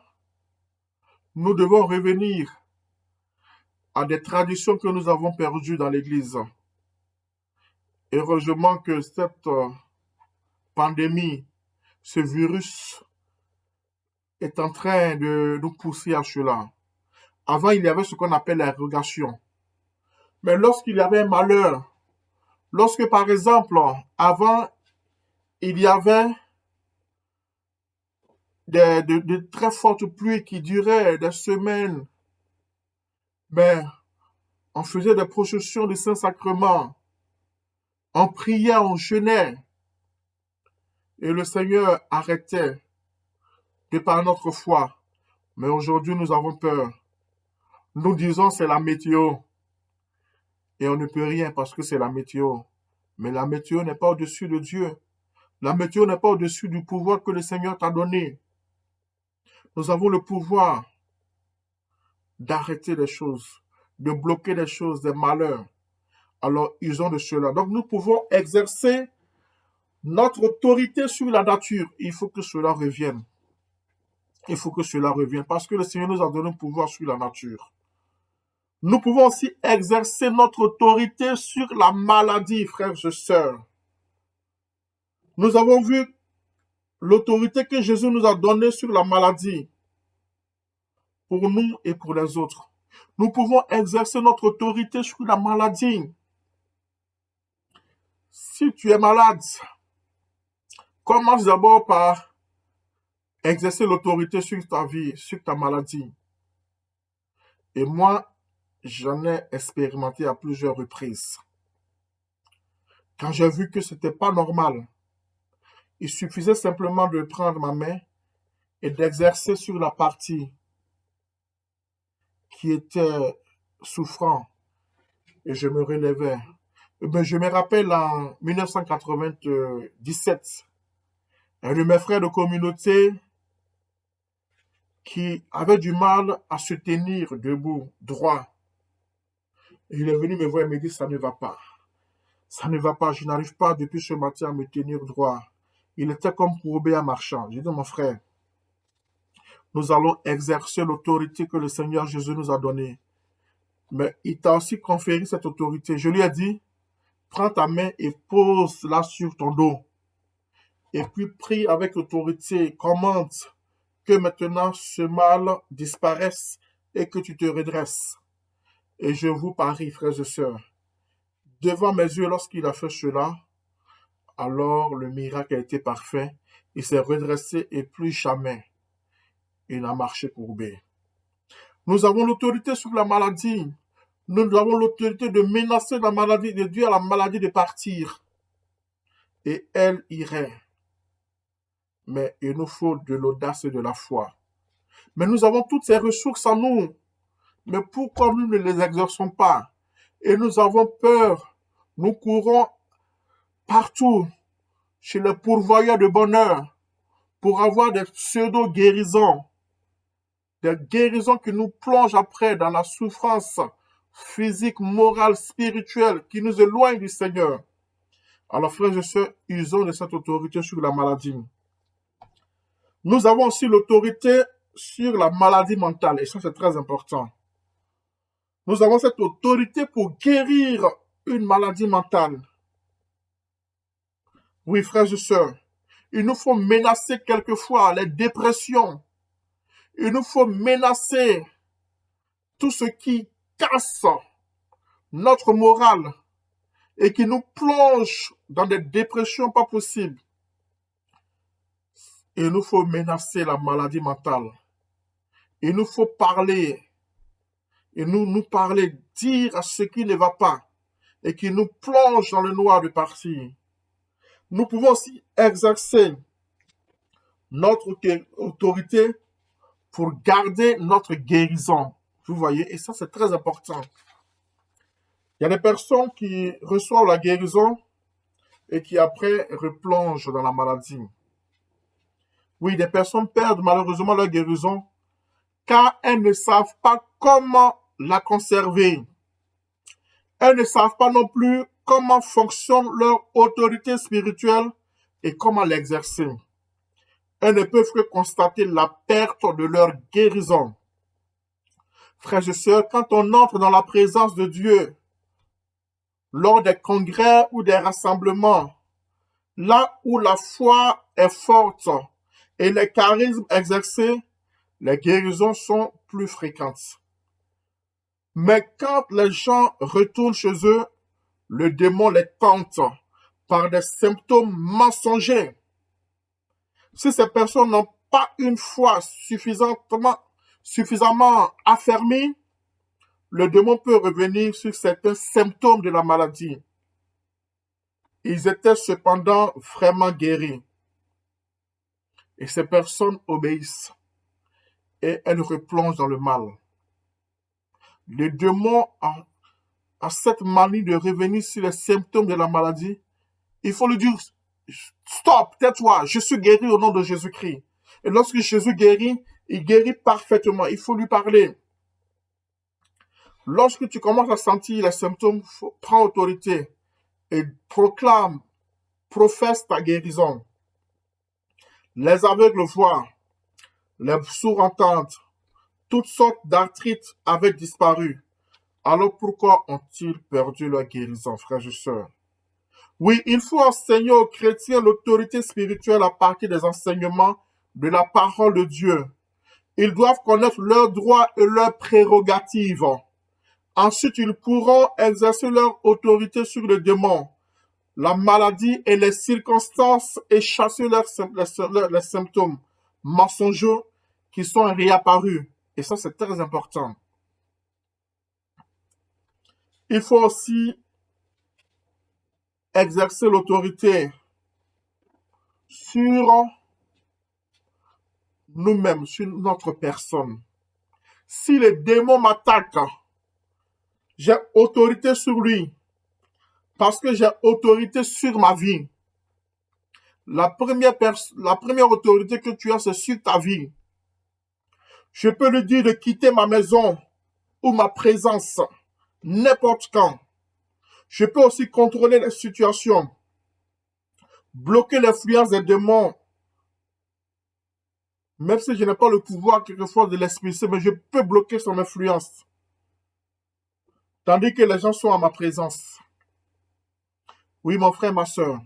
nous devons revenir à des traditions que nous avons perdues dans l'Église. Heureusement que cette pandémie, ce virus, est en train de nous pousser à cela. Avant, il y avait ce qu'on appelle la régation. Mais lorsqu'il y avait un malheur, lorsque par exemple, avant, il y avait de très fortes pluies qui duraient des semaines, mais on faisait des processions du Saint-Sacrement, on priait, on jeûnait, et le Seigneur arrêtait de par notre foi. Mais aujourd'hui, nous avons peur. Nous disons c'est la météo. Et on ne peut rien parce que c'est la météo. Mais la météo n'est pas au-dessus de Dieu. La météo n'est pas au-dessus du pouvoir que le Seigneur t'a donné. Nous avons le pouvoir d'arrêter les choses, de bloquer les choses, des malheurs. Alors, usons de cela. Donc, nous pouvons exercer notre autorité sur la nature. Il faut que cela revienne. Il faut que cela revienne parce que le Seigneur nous a donné un pouvoir sur la nature. Nous pouvons aussi exercer notre autorité sur la maladie, frères et sœurs. Nous avons vu l'autorité que Jésus nous a donnée sur la maladie, pour nous et pour les autres. Nous pouvons exercer notre autorité sur la maladie. Si tu es malade, commence d'abord par exercer l'autorité sur ta vie, sur ta maladie. Et moi, j'en ai expérimenté à plusieurs reprises. Quand j'ai vu que ce n'était pas normal, il suffisait simplement de prendre ma main et d'exercer sur la partie qui était souffrant et je me relevais. Mais je me rappelle en 1997, un de mes frères de communauté qui avait du mal à se tenir debout, droit. Et il est venu me voir et me dit, ça ne va pas. Ça ne va pas, je n'arrive pas depuis ce matin à me tenir droit. Il était comme courbé en marchant. J'ai dit, mon frère, nous allons exercer l'autorité que le Seigneur Jésus nous a donnée. Mais il t'a aussi conféré cette autorité. Je lui ai dit, prends ta main et pose-la sur ton dos. Et puis prie avec autorité, commande que maintenant ce mal disparaisse et que tu te redresses. Et je vous parie, frères et sœurs, devant mes yeux, lorsqu'il a fait cela, alors le miracle a été parfait. Il s'est redressé et plus jamais il n'a marché courbé. Nous avons l'autorité sur la maladie. Nous avons l'autorité de menacer la maladie, de dire à la maladie de partir. Et elle irait. Mais il nous faut de l'audace et de la foi. Mais nous avons toutes ces ressources en nous. Mais pourquoi nous ne les exerçons pas? Et nous avons peur. Nous courons partout chez les pourvoyeurs de bonheur pour avoir des pseudo-guérisons. Des guérisons qui nous plongent après dans la souffrance physique, morale, spirituelle, qui nous éloigne du Seigneur. Alors, frères et sœurs, usons de cette autorité sur la maladie. Nous avons aussi l'autorité sur la maladie mentale, et ça c'est très important. Nous avons cette autorité pour guérir une maladie mentale. Oui, frères et sœurs, il nous faut menacer quelquefois les dépressions. Il nous faut menacer tout ce qui casse notre morale et qui nous plonge dans des dépressions pas possibles. Il nous faut menacer la maladie mentale. Il nous faut parler. Et nous parler, dire à ce qui ne va pas et qui nous plonge dans le noir de partir. Nous pouvons aussi exercer notre autorité pour garder notre guérison. Vous voyez, et ça c'est très important. Il y a des personnes qui reçoivent la guérison et qui après replongent dans la maladie. Oui, des personnes perdent malheureusement leur guérison car elles ne savent pas comment la conserver. Elles ne savent pas non plus comment fonctionne leur autorité spirituelle et comment l'exercer. Elles ne peuvent que constater la perte de leur guérison. Frères et sœurs, quand on entre dans la présence de Dieu, lors des congrès ou des rassemblements, là où la foi est forte et les charismes exercés, les guérisons sont plus fréquentes. Mais quand les gens retournent chez eux, le démon les tente par des symptômes mensongers. Si ces personnes n'ont pas une foi suffisamment affermie, le démon peut revenir sur certains symptômes de la maladie. Ils étaient cependant vraiment guéris. Et ces personnes obéissent et elles replongent dans le mal. Le démon a cette manie de revenir sur les symptômes de la maladie. Il faut lui dire, stop, tais-toi, je suis guéri au nom de Jésus-Christ. Et lorsque Jésus guérit, il guérit parfaitement. Il faut lui parler. Lorsque tu commences à sentir les symptômes, prends autorité et proclame, professe ta guérison. Les aveugles voient, les sourds entendent, toutes sortes d'arthrites avaient disparu. Alors pourquoi ont-ils perdu leur guérison, frères et sœurs? Oui, il faut enseigner aux chrétiens l'autorité spirituelle à partir des enseignements de la parole de Dieu. Ils doivent connaître leurs droits et leurs prérogatives. Ensuite, ils pourront exercer leur autorité sur le démon, la maladie et les circonstances et chasser les symptômes mensongers qui sont réapparus. Et ça, c'est très important. Il faut aussi exercer l'autorité sur nous-mêmes, sur notre personne. Si le démon m'attaque, j'ai autorité sur lui parce que j'ai autorité sur ma vie. La première autorité que tu as, c'est sur ta vie. Je peux lui dire de quitter ma maison ou ma présence n'importe quand. Je peux aussi contrôler les situations, bloquer l'influence des démons, même si je n'ai pas le pouvoir quelquefois de l'expulser, mais je peux bloquer son influence, tandis que les gens sont à ma présence. Oui, mon frère, ma soeur,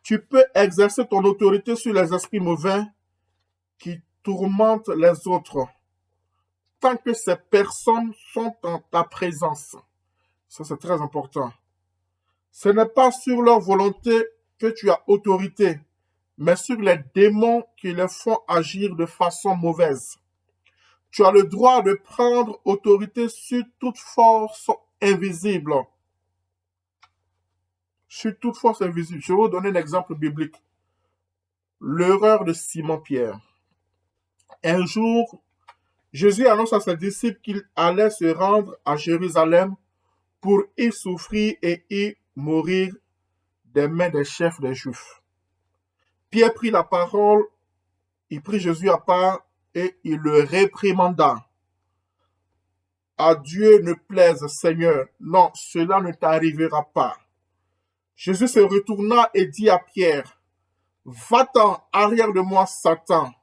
tu peux exercer ton autorité sur les esprits mauvais qui tourmentent les autres, tant que ces personnes sont en ta présence. Ça, c'est très important. Ce n'est pas sur leur volonté que tu as autorité, mais sur les démons qui les font agir de façon mauvaise. Tu as le droit de prendre autorité sur toute force invisible. Sur toute force invisible. Je vais vous donner un exemple biblique. L'erreur de Simon-Pierre. Un jour, Jésus annonce à ses disciples qu'il allait se rendre à Jérusalem pour y souffrir et y mourir des mains des chefs des Juifs. Pierre prit la parole, il prit Jésus à part et il le réprimanda. À Dieu ne plaise, Seigneur, non, cela ne t'arrivera pas. Jésus se retourna et dit à Pierre, va-t'en arrière de moi, Satan.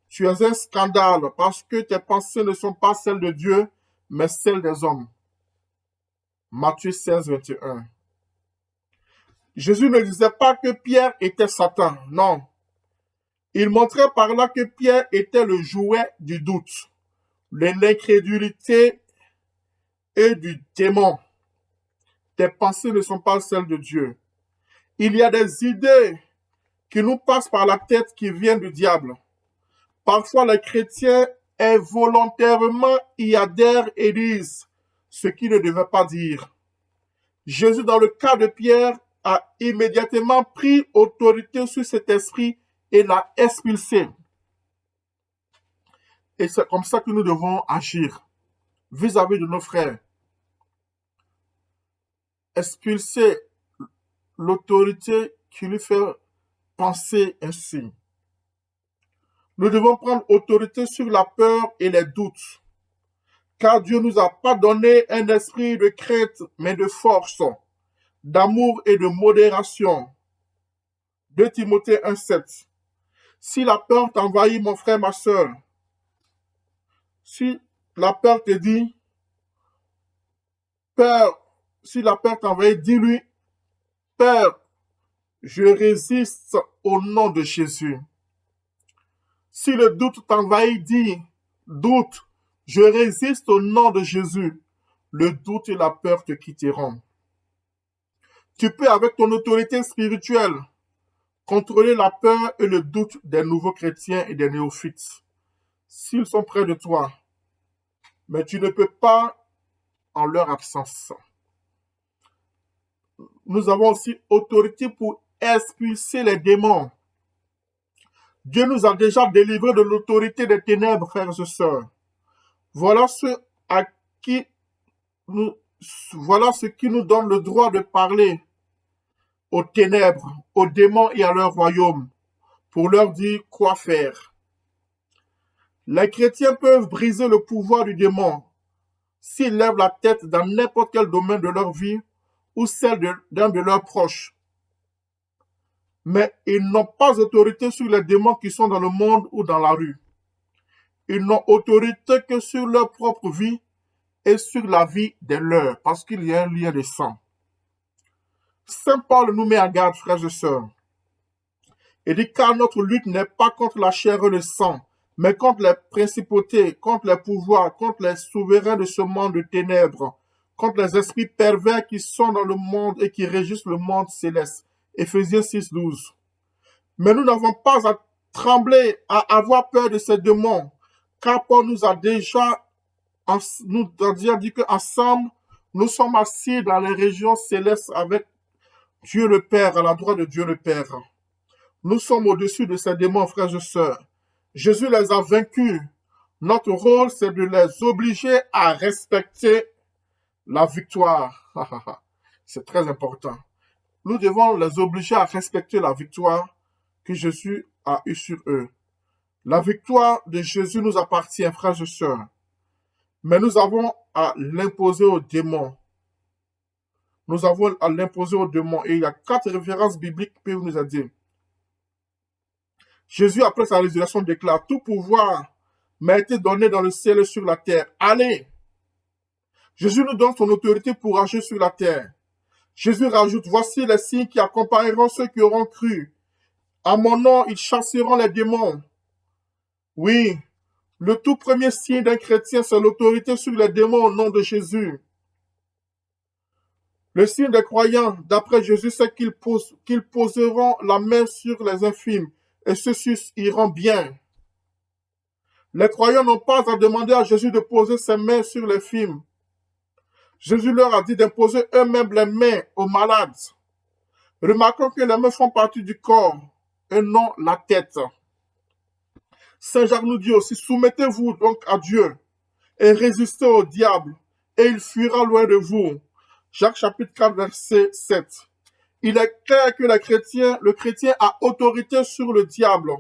Tu es un scandale parce que tes pensées ne sont pas celles de Dieu, mais celles des hommes. Matthieu 16, 21. Jésus ne disait pas que Pierre était Satan, non. Il montrait par là que Pierre était le jouet du doute, de l'incrédulité et du démon. Tes pensées ne sont pas celles de Dieu. Il y a des idées qui nous passent par la tête qui viennent du diable. Parfois, les chrétiens involontairement y adhèrent et disent ce qu'ils ne devaient pas dire. Jésus, dans le cas de Pierre, a immédiatement pris autorité sur cet esprit et l'a expulsé. Et c'est comme ça que nous devons agir vis-à-vis de nos frères. Expulser l'autorité qui lui fait penser ainsi. Nous devons prendre autorité sur la peur et les doutes, car Dieu nous a pas donné un esprit de crainte, mais de force, d'amour et de modération. 2 Timothée 1,7. Si la peur t'envahit, mon frère, ma soeur, si la peur te dit, peur, si la peur t'envahit, dis-lui, peur, je résiste au nom de Jésus. Si le doute t'envahit, dis, doute, je résiste au nom de Jésus. Le doute et la peur te quitteront. Tu peux, avec ton autorité spirituelle, contrôler la peur et le doute des nouveaux chrétiens et des néophytes, s'ils sont près de toi. Mais tu ne peux pas en leur absence. Nous avons aussi autorité pour expulser les démons. Dieu nous a déjà délivrés de l'autorité des ténèbres, frères et sœurs. Voilà ce qui nous donne le droit de parler aux ténèbres, aux démons et à leur royaume, pour leur dire quoi faire. Les chrétiens peuvent briser le pouvoir du démon s'ils lèvent la tête dans n'importe quel domaine de leur vie ou celle d'un de leurs proches. Mais ils n'ont pas autorité sur les démons qui sont dans le monde ou dans la rue. Ils n'ont autorité que sur leur propre vie et sur la vie des leurs, parce qu'il y a un lien de sang. Saint Paul nous met en garde, frères et sœurs. Il dit, car notre lutte n'est pas contre la chair et le sang, mais contre les principautés, contre les pouvoirs, contre les souverains de ce monde de ténèbres, contre les esprits pervers qui sont dans le monde et qui régissent le monde céleste. Éphésiens 6, 12. Mais nous n'avons pas à trembler, à avoir peur de ces démons, car Paul nous a déjà dit qu'ensemble, nous sommes assis dans les régions célestes avec Dieu le Père, à la droite de Dieu le Père. Nous sommes au-dessus de ces démons, frères et sœurs. Jésus les a vaincus. Notre rôle, c'est de les obliger à respecter la victoire. C'est très important. Nous devons les obliger à respecter la victoire que Jésus a eue sur eux. La victoire de Jésus nous appartient, frères et sœurs. Mais nous avons à l'imposer aux démons. Nous avons à l'imposer aux démons. Et il y a 4 références bibliques que nous a dit. Jésus, après sa résurrection, déclare: tout pouvoir m'a été donné dans le ciel et sur la terre. Allez! Jésus nous donne son autorité pour agir sur la terre. Jésus rajoute: voici les signes qui accompagneront ceux qui auront cru. À mon nom, ils chasseront les démons. Oui, le tout premier signe d'un chrétien, c'est l'autorité sur les démons au nom de Jésus. Le signe des croyants, d'après Jésus, c'est qu'ils poseront la main sur les infimes et ceux-ci iront bien. Les croyants n'ont pas à demander à Jésus de poser ses mains sur les infirmes. Jésus leur a dit d'imposer eux-mêmes les mains aux malades. Remarquons que les mains font partie du corps et non la tête. Saint Jacques nous dit aussi: soumettez-vous donc à Dieu et résistez au diable, et il fuira loin de vous. Jacques chapitre 4, verset 7. Il est clair que le chrétien a autorité sur le diable.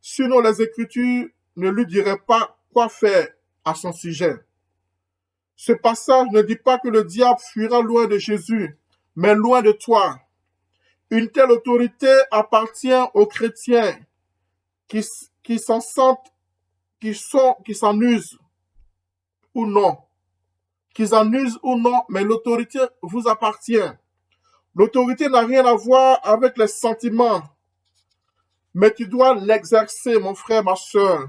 Sinon, les Écritures ne lui diraient pas quoi faire à son sujet. Ce passage ne dit pas que le diable fuira loin de Jésus, mais loin de toi. Une telle autorité appartient aux chrétiens qui s'en sentent, qui s'en usent ou non. Qu'ils en usent ou non, mais l'autorité vous appartient. L'autorité n'a rien à voir avec les sentiments, mais tu dois l'exercer, mon frère, ma soeur.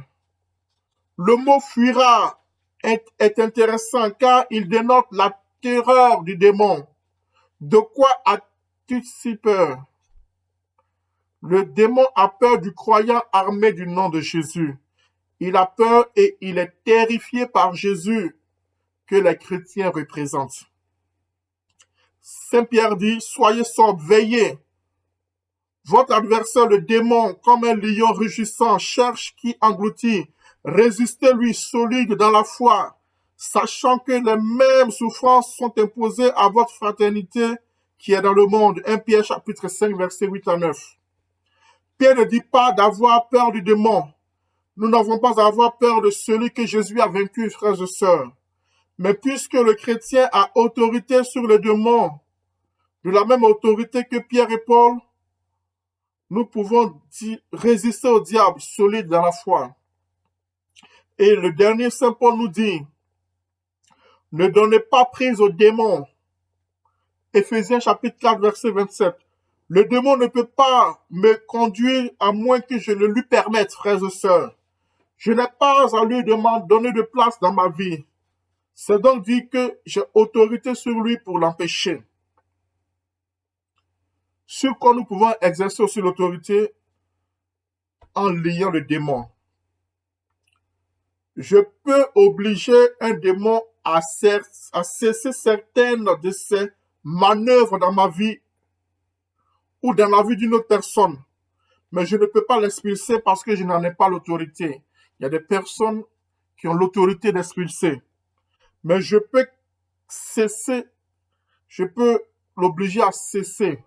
Le mot fuira est intéressant car il dénote la terreur du démon. De quoi as-tu si peur? Le démon a peur du croyant armé du nom de Jésus. Il a peur et il est terrifié par Jésus que les chrétiens représentent. Saint Pierre dit: soyez sobres, veillez. Votre adversaire, le démon, comme un lion rugissant, cherche qui engloutit. Résistez-lui solide dans la foi, sachant que les mêmes souffrances sont imposées à votre fraternité qui est dans le monde. 1 Pierre chapitre 5, versets 8 à 9. Pierre ne dit pas d'avoir peur du démon. Nous n'avons pas à avoir peur de celui que Jésus a vaincu, frères et sœurs. Mais puisque le chrétien a autorité sur le démon, de la même autorité que Pierre et Paul, nous pouvons résister au diable solide dans la foi. Et le dernier Saint Paul nous dit: ne donnez pas prise au démon. Éphésiens chapitre 4, verset 27. Le démon ne peut pas me conduire à moins que je ne lui permette, frères et sœurs. Je n'ai pas à lui donner de place dans ma vie. C'est donc dit que j'ai autorité sur lui pour l'empêcher. Sur quoi nous pouvons exercer aussi l'autorité? En liant le démon. Je peux obliger un démon à cesser certaines de ses manœuvres dans ma vie ou dans la vie d'une autre personne. Mais je ne peux pas l'expulser parce que je n'en ai pas l'autorité. Il y a des personnes qui ont l'autorité d'expulser. Mais je peux l'obliger à cesser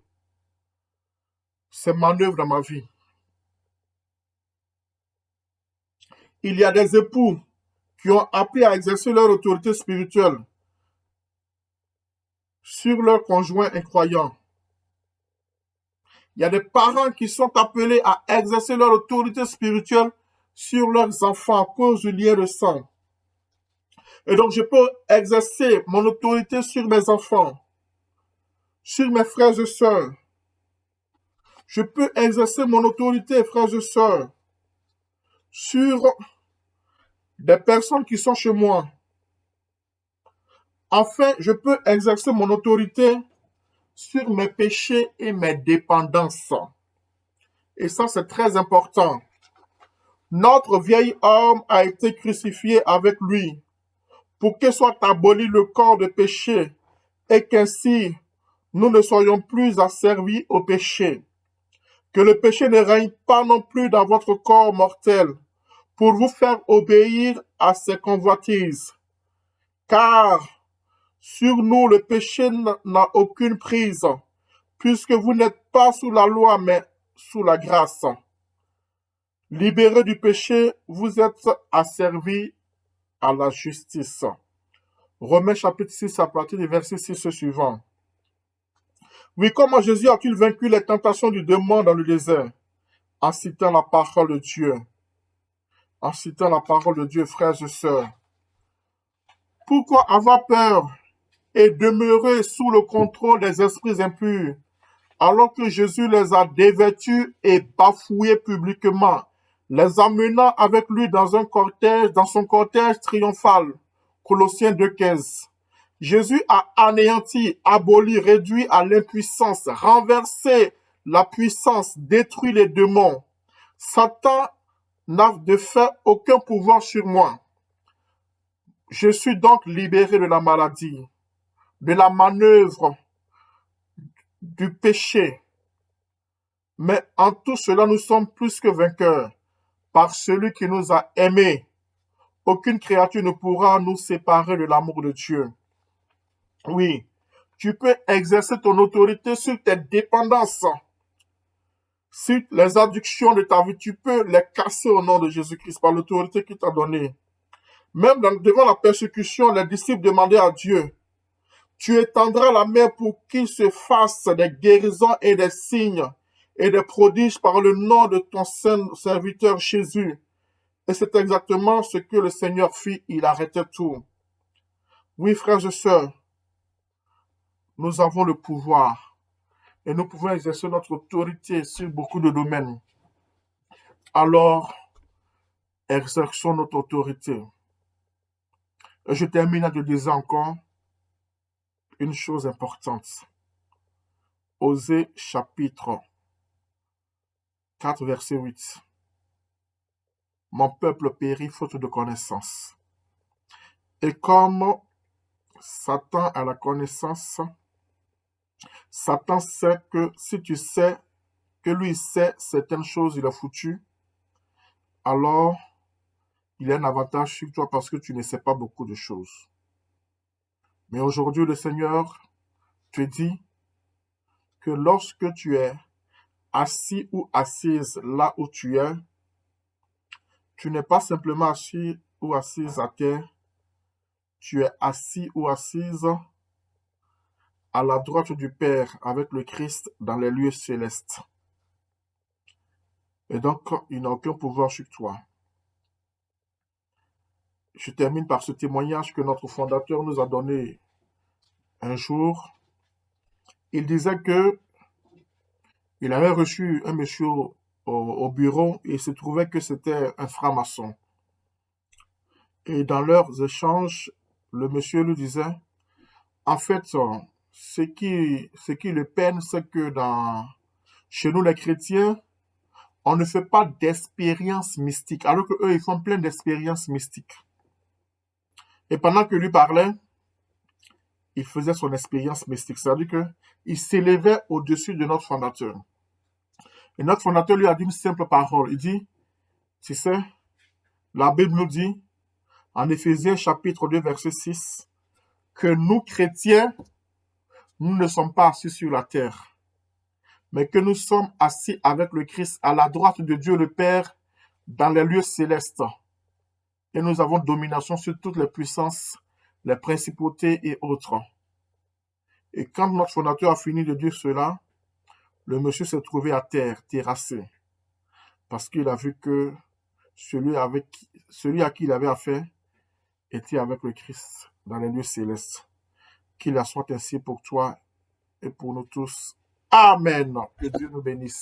ses manœuvres dans ma vie. Il y a des époux qui ont appris à exercer leur autorité spirituelle sur leur conjoint incroyant. Il y a des parents qui sont appelés à exercer leur autorité spirituelle sur leurs enfants à cause du lien de sang. Et donc, je peux exercer mon autorité sur mes enfants, sur mes frères et sœurs. Je peux exercer mon autorité, frères et sœurs, sur des personnes qui sont chez moi. Enfin, je peux exercer mon autorité sur mes péchés et mes dépendances. Et ça, c'est très important. Notre vieil homme a été crucifié avec lui pour que soit aboli le corps de péché et qu'ainsi nous ne soyons plus asservis au péché. Que le péché ne règne pas non plus dans votre corps mortel pour vous faire obéir à ses convoitises. Car sur nous, le péché n'a aucune prise, puisque vous n'êtes pas sous la loi, mais sous la grâce. Libérés du péché, vous êtes asservis à la justice. Romains chapitre 6 à partir du verset 6 suivant. Oui, comment Jésus a-t-il vaincu les tentations du démon dans le désert? En citant la parole de Dieu. En citant la parole de Dieu, frères et sœurs. Pourquoi avoir peur et demeurer sous le contrôle des esprits impurs, alors que Jésus les a dévêtus et bafoués publiquement, les amenant avec lui dans son cortège triomphal. Colossiens 2,15. Jésus a anéanti, aboli, réduit à l'impuissance, renversé la puissance, détruit les démons. Satan n'a de fait aucun pouvoir sur moi. Je suis donc libéré de la maladie, de la manœuvre, du péché. Mais en tout cela, nous sommes plus que vainqueurs par celui qui nous a aimés. Aucune créature ne pourra nous séparer de l'amour de Dieu. Oui, tu peux exercer ton autorité sur tes dépendances, sur les addictions de ta vie. Tu peux les casser au nom de Jésus-Christ par l'autorité qu'il t'a donnée. Même devant la persécution, les disciples demandaient à Dieu, tu étendras la main pour qu'il se fasse des guérisons et des signes et des prodiges par le nom de ton saint serviteur Jésus. Et c'est exactement ce que le Seigneur fit, il arrêtait tout. Oui, frères et sœurs, nous avons le pouvoir et nous pouvons exercer notre autorité sur beaucoup de domaines. Alors, exerçons notre autorité. Et je termine en te disant encore une chose importante. Osée chapitre 4, verset 8. Mon peuple périt faute de connaissance. Et comme Satan a la connaissance, Satan sait que si tu sais que lui sait certaines choses, il a foutu, alors il a un avantage sur toi parce que tu ne sais pas beaucoup de choses. Mais aujourd'hui, le Seigneur te dit que lorsque tu es assis ou assise là où tu es, tu n'es pas simplement assis ou assise à terre, tu es assis ou assise à la droite du Père avec le Christ dans les lieux célestes. Et donc, il n'a aucun pouvoir sur toi. Je termine par ce témoignage que notre fondateur nous a donné un jour. Il disait que il avait reçu un monsieur au bureau et il se trouvait que c'était un franc-maçon. Et dans leurs échanges, le monsieur lui disait, en fait, ce qui le peine, c'est que chez nous les chrétiens, on ne fait pas d'expérience mystique, alors qu'eux, ils font plein d'expériences mystiques. Et pendant que lui parlait, il faisait son expérience mystique. C'est-à-dire qu'il s'élevait au-dessus de notre fondateur. Et notre fondateur lui a dit une simple parole. Il dit, tu sais, la Bible nous dit, en Éphésiens chapitre 2, verset 6, que nous, chrétiens, nous ne sommes pas assis sur la terre, mais que nous sommes assis avec le Christ à la droite de Dieu le Père dans les lieux célestes. Et nous avons domination sur toutes les puissances, les principautés et autres. Et quand notre fondateur a fini de dire cela, le monsieur s'est trouvé à terre, terrassé, parce qu'il a vu que celui à qui il avait affaire était avec le Christ dans les lieux célestes. Qu'il en soit ainsi pour toi et pour nous tous. Amen. Que Dieu nous bénisse.